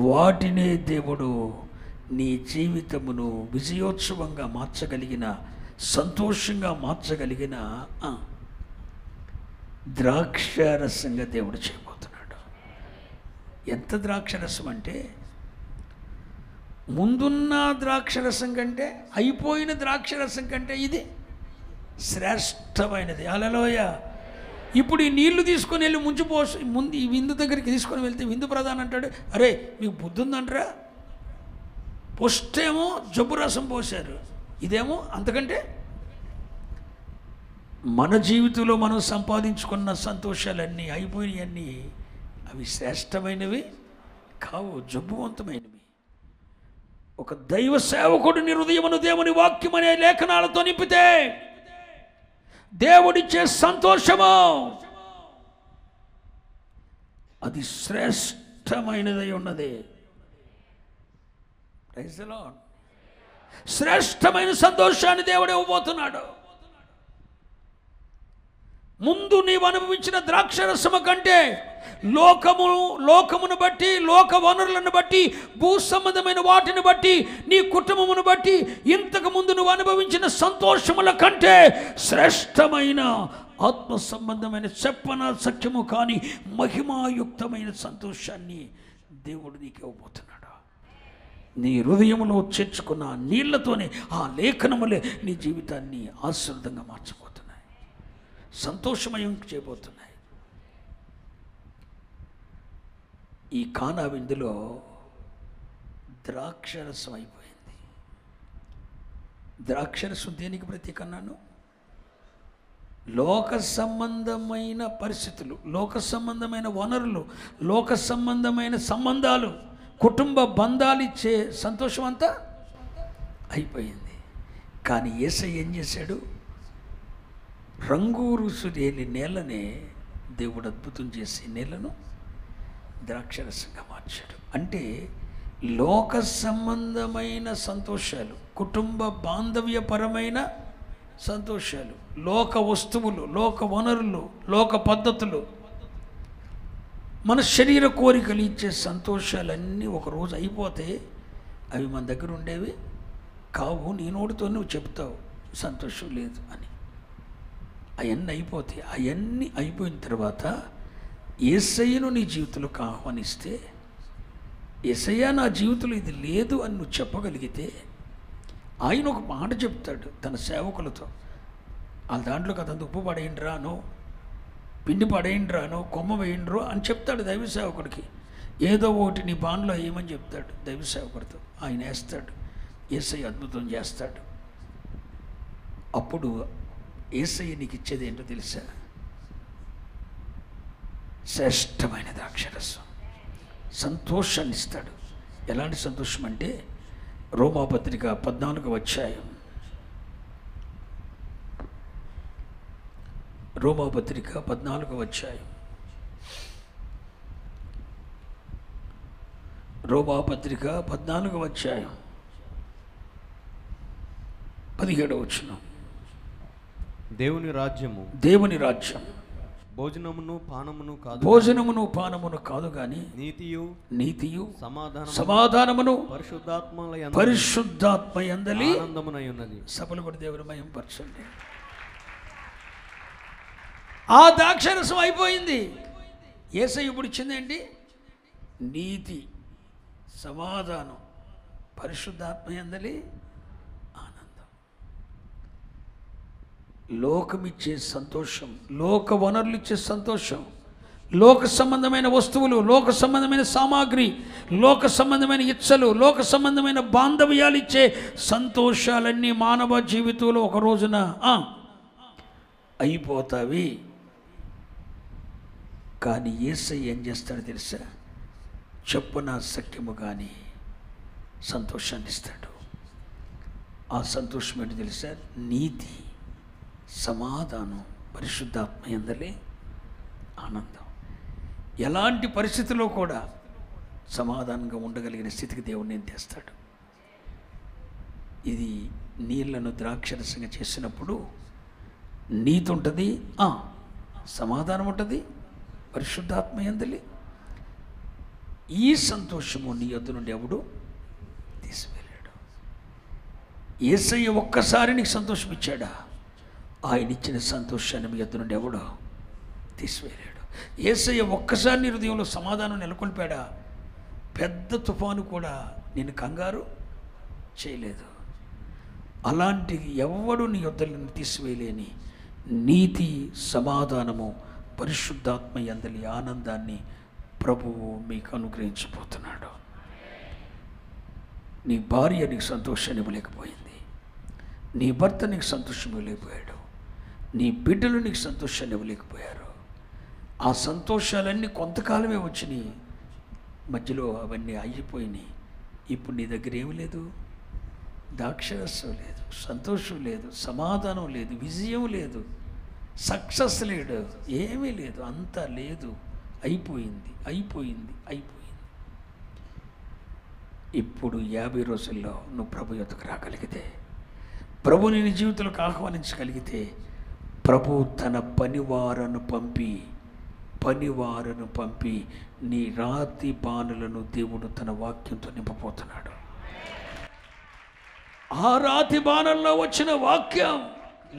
వాటినే దేవుడు నీ జీవితమును విజయోత్సవంగా మార్చగలిగిన, సంతోషంగా మార్చగలిగిన ద్రాక్షరసంగా దేవుడు చేయబోతున్నాడు. ఎంత ద్రాక్షరసం అంటే, ముందున్న ద్రాక్షరసం కంటే, అయిపోయిన ద్రాక్షరసం కంటే ఇది శ్రేష్టమైనది. హల్లెలూయా. ఇప్పుడు ఈ నీళ్లు తీసుకొని వెళ్ళి ముందు ఈ విందు దగ్గరికి తీసుకొని వెళ్తే విందు ప్రధాని అంటాడు, అరే మీకు బుద్ధి ఉందంటారా? పోస్టేమో జబ్బు రసం పోశారు, ఇదేమో అంతకంటే. మన జీవితంలో మనం సంపాదించుకున్న సంతోషాలన్నీ, అయిపోయినవన్నీ అవి శ్రేష్టమైనవి కావు, జబ్బువంతమైనవి. ఒక దైవ సేవకుడిని హృదయమును దేవుని వాక్యం అనే లేఖనాలతో నింపితే దేవుడిచ్చే సంతోషము అది శ్రేష్టమైనదై ఉన్నది. Praise the lord. శ్రేష్టమైన సంతోషాన్ని దేవుడు ఇవ్వబోతున్నాడు. ముందు నీవు అనుభవించిన ద్రాక్షరసము కంటే లోకమును బట్టి, లోక వనరులను బట్టి, భూ సంబంధమైన వాటిని బట్టి, నీ కుటుంబమును బట్టి, ఇంతకు ముందు నువ్వు అనుభవించిన సంతోషముల కంటే శ్రేష్టమైన, ఆత్మ సంబంధమైన, చెప్పన సఖ్యము కానీ మహిమాయుక్తమైన సంతోషాన్ని దేవుడు నీకు ఇవ్వబోతున్నాడు. నీ హృదయములో చేర్చుకున్న నీళ్లతోనే, ఆ లేఖనములే నీ జీవితాన్ని ఆశీర్వాదంగా మార్చబోతున్నాయి, సంతోషమయం చేయబోతున్నాయి. ఈ కానా విందులో ద్రాక్షరసం అయిపోయింది. ద్రాక్షరసం దేనికి ప్రతీక అన్నాను? లోక సంబంధమైన పరిస్థితులు, లోక సంబంధమైన వనరులు, లోక సంబంధమైన సంబంధాలు, కుటుంబ బంధాలు ఇచ్చే సంతోషం అంతా అయిపోయింది. కానీ యేసయ్య ఏం చేశాడు? రంగు రుసు లేని నేలనే దేవుడు అద్భుతం చేసి నేలను ద్రాక్షరసంగా మార్చాడు. అంటే లోక సంబంధమైన సంతోషాలు, కుటుంబ బాంధవ్యపరమైన సంతోషాలు, లోక వస్తువులు, లోక వనరులు, లోక పద్ధతులు, మన శరీర కోరికలు ఇచ్చే సంతోషాలన్నీ ఒకరోజు అయిపోతే అవి మన దగ్గర ఉండేవి కావు. నీ నోటితో నువ్వు చెప్తావు సంతోషం లేదు అని. అవన్నీ అయిపోతాయి. అవన్నీ అయిపోయిన తర్వాత యేసయ్యను నీ జీవితంలోకి ఆహ్వానిస్తే, యేసయ్య నా జీవితంలో ఇది లేదు అని నువ్వు చెప్పగలిగితే, ఆయన ఒక మాట చెప్తాడు తన సేవకులతో, వాళ్ళ దాంట్లో కదంత ఉప్పు పడేయండిరాను, పిండి పడేయండిరాను, కొమ్మ వేయండిరో అని చెప్తాడు దైవ సేవకుడికి. ఏదో ఒకటి నీ బాణలో వేయమని చెప్తాడు దైవ సేవకుడితో. ఆయన వేస్తాడు, యేసయ్య అద్భుతం చేస్తాడు. అప్పుడు యేసయ్య నీకు ఇచ్చేది ఏంటో తెలుసా? శ్రేష్టమైన ద్రాక్షరసం, సంతోషాన్ని ఇస్తాడు. ఎలాంటి సంతోషం అంటే రోమాపత్రిక 14వ అధ్యాయం, రోమాపత్రిక 14వ అధ్యాయం, రోమాపత్రిక 14వ అధ్యాయం 17వ వచనం. దేవుని రాజ్యము, దేవుని రాజ్యం భోజనమును పానమును కాదు, భోజనమును పానమును కాదు గాని నీతియు సమాధానమును పరిశుద్ధాత్మ యందలి ఆనందమునై ఉన్నది. సభలు కూడా దేవుని మహిమ పరచండి. ఆ ద్రాక్షరసం అయిపోయింది. యేసయ్య ఇప్పుడు ఇచ్చిందేంటి? నీతి, సమాధానం, పరిశుద్ధాత్మ యందలి ఆనందం. లోకమిచ్చే సంతోషం, లోక వనరులు ఇచ్చే సంతోషం, లోక సంబంధమైన వస్తువులు, లోక సంబంధమైన సామాగ్రి, లోక సంబంధమైన ఇచ్చలు, లోక సంబంధమైన బాంధవ్యాలు ఇచ్చే సంతోషాలన్నీ మానవ జీవితంలో ఒక రోజున అయిపోతావి. కానీ యేసయ్య ఏం చేస్తాడో తెలుసా? చెప్పున సఖ్యము కానీ సంతోషాన్ని ఇస్తాడు. ఆ సంతోషం ఏంటో తెలుసా? నీతి, సమాధానం, పరిశుద్ధాత్మ యందలి ఆనందం. ఎలాంటి పరిస్థితుల్లో కూడా సమాధానంగా ఉండగలిగిన స్థితికి దేవుడు నేను తెస్తాడు. ఇది నీళ్లను ద్రాక్షరసంగా చేసినప్పుడు నీతి ఉంటుంది, సమాధానం ఉంటుంది, పరిశుద్ధాత్మ యందలి. ఈ సంతోషము నీ యొద్ద నుండి ఎవడు తీసివేయలేడు. యేసయ్య ఒక్కసారి నీకు సంతోషం ఇచ్చాడా? ఆయన ఇచ్చిన సంతోషాన్ని మీ యొద్ద నుండి ఎవడో తీసివేయలేడు. యేసయ్య ఒక్కసారి నీ హృదయంలో సమాధానం నెలకొల్పాడా? పెద్ద తుఫాను కూడా నిన్ను కంగారు చేయలేదు. అలాంటి ఎవడు నీ యొద్ద నుండి తీసివేయలేని నీతి, సమాధానము, పరిశుద్ధాత్మ యందలి ఆనందాన్ని ప్రభువు మీకు అనుగ్రహించబోతున్నాడు. నీ భార్య నీకు సంతోషాన్ని ఇవ్వలేకపోయింది, నీ భర్త నీకు సంతోషం ఇవ్వలేకపోయాడు, నీ బిడ్డలు నీకు సంతోషాన్ని ఇవ్వలేకపోయారు. ఆ సంతోషాలన్నీ కొంతకాలమే వచ్చినాయి, మధ్యలో అవన్నీ అయిపోయినాయి. ఇప్పుడు నీ దగ్గర ఏమి లేదు? ద్రాక్షరసం లేదు, సంతోషం లేదు, సమాధానం లేదు, విజయం లేదు, సక్సెస్ లేడు, ఏమీ లేదు, అంతా లేదు, అయిపోయింది. ఇప్పుడు 50 రోజుల్లో నువ్వు ప్రభు యొద్దకు రాగలిగితే, ప్రభుని నీ జీవితంలోకి ఆహ్వానించగలిగితే, ప్రభు తన పనివారను పంపి నీ రాతి బాణులను దేవుడు తన వాక్యంతో నింపబోతున్నాడు. ఆ రాతి బాణంలో వచ్చిన వాక్యం,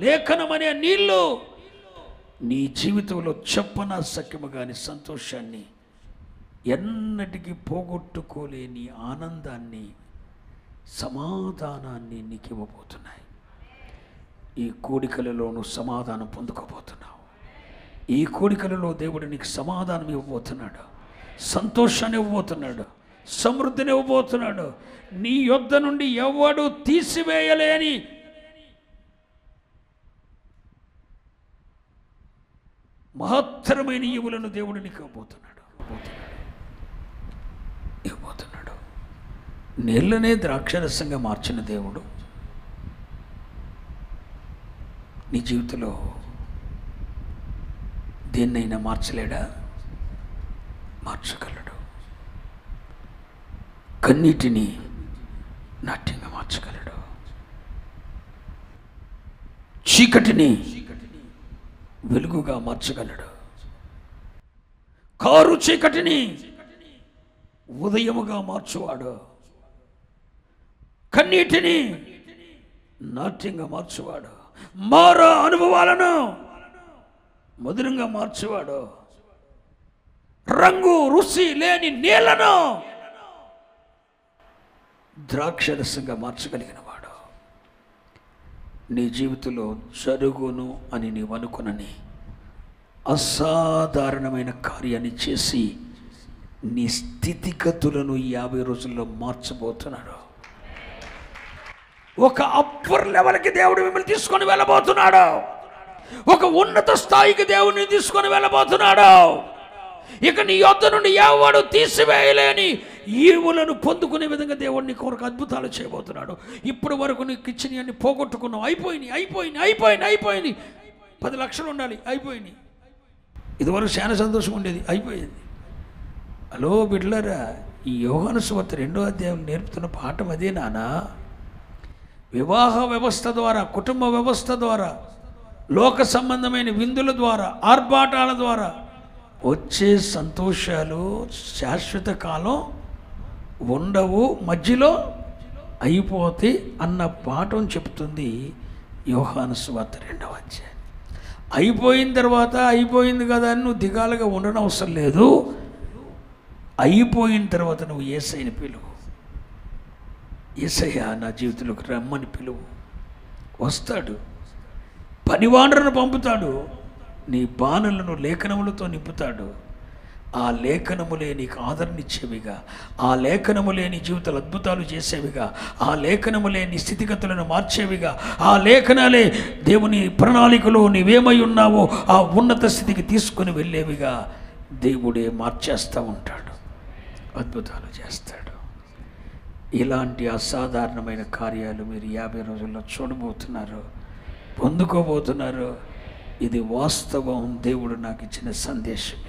లేఖనం అనే నీళ్ళు నీ జీవితంలో చెప్పన సఖ్యము కాని సంతోషాన్ని, ఎన్నటికీ పోగొట్టుకోలేని ఆనందాన్ని, సమాధానాన్ని నీకు ఇవ్వబోతున్నాయి. ఈ కోడికలలో నువ్వు సమాధానం పొందుకోబోతున్నావు. ఈ కోడికలలో దేవుడు నీకు సమాధానం ఇవ్వబోతున్నాడు, సంతోషాన్ని ఇవ్వబోతున్నాడు, సమృద్ధిని ఇవ్వబోతున్నాడు. నీ యొద్ద నుండి ఎవడు తీసివేయలేని మహత్తరమైన ఈవులను దేవుడు నీకు ఇవ్వబోతున్నాడు. నీళ్ళనే ద్రాక్షరసంగా మార్చిన దేవుడు నీ జీవితంలో దేన్నైనా మార్చలేడా? మార్చగలడు. కన్నీటిని నాట్యంగా మార్చగలడు, చీకటిని వెలుగుగా మార్చగలడు, కారు చీకటిని ఉదయముగా మార్చువాడు, కన్నీటిని నాట్యంగా మార్చువాడు, మారా అనుభవాలను మధురంగా మార్చువాడు, రంగు రుచి లేని నీళ్లను ద్రాక్షరసంగా మార్చగలిగిన వాడు. నీ జీవితంలో జరుగును అని నీవు అనుకునని అసాధారణమైన కార్యాన్ని చేసి నీ స్థితిగతులను 50 రోజుల్లో మార్చబోతున్నాడు. ఒక అప్పర్ లెవెల్కి దేవుడు మిమ్మల్ని తీసుకొని వెళ్ళబోతున్నాడు. ఒక ఉన్నత స్థాయికి దేవుడిని తీసుకొని వెళ్ళబోతున్నాడు. ఇక నీ యొద్ద నుండి ఎవడు తీసివేయలేని ఈవులను పొందుకునే విధంగా దేవుడిని కొరకు అద్భుతాలు చేయబోతున్నాడు. ఇప్పటి వరకు నీకు ఇచ్చినవి అన్ని పోగొట్టుకున్నావు. అయిపోయినాయి. 10 లక్షలు ఉండాలి, అయిపోయినాయి. ఇదివరకు చాలా సంతోషం ఉండేది, అయిపోయింది. హలో బిడ్డలారా, ఈ యోహాను సువార్త 2వ అధ్యాయం నేర్పుతున్న పాఠం అదే నానా. వివాహ వ్యవస్థ ద్వారా, కుటుంబ వ్యవస్థ ద్వారా, లోక సంబంధమైన విందుల ద్వారా, ఆర్భాటాల ద్వారా వచ్చే సంతోషాలు శాశ్వత కాలం ఉండవు, మధ్యలో అయిపోతే అన్న పాఠం చెప్తుంది యోహాను సువార్త 2వ అధ్యాయం. అయిపోయిన తర్వాత అయిపోయింది కదా అని నువ్వు దిగాలుగా ఉండనవసరం లేదు. అయిపోయిన తర్వాత నువ్వు యేసయ్యని పిలువు. యేసయ్య నా జీవితంలోకి రమ్మని పిలువు. వస్తాడు, పనివాండ్రను పంపుతాడు, నీ బాణలను లేఖనములతో నింపుతాడు. ఆ లేఖనములే నీకు ఆదరణిచ్చేవిగా, ఆ లేఖనములే నీ జీవితాలు అద్భుతాలు చేసేవిగా, ఆ లేఖనములే నీ స్థితిగతులను మార్చేవిగా, ఆ లేఖనాలే దేవుని ప్రణాళికలో నీవేమై ఉన్నావో ఆ ఉన్నత స్థితికి తీసుకొని వెళ్ళేవిగా దేవుడే మార్చేస్తూ ఉంటాడు, అద్భుతాలు చేస్తాడు. ఇలాంటి అసాధారణమైన కార్యాలు మీరు 50 రోజుల్లో చూడబోతున్నారు, పొందుకోబోతున్నారు. ఇది వాస్తవం. దేవుడు నాకు ఇచ్చిన సందేశం.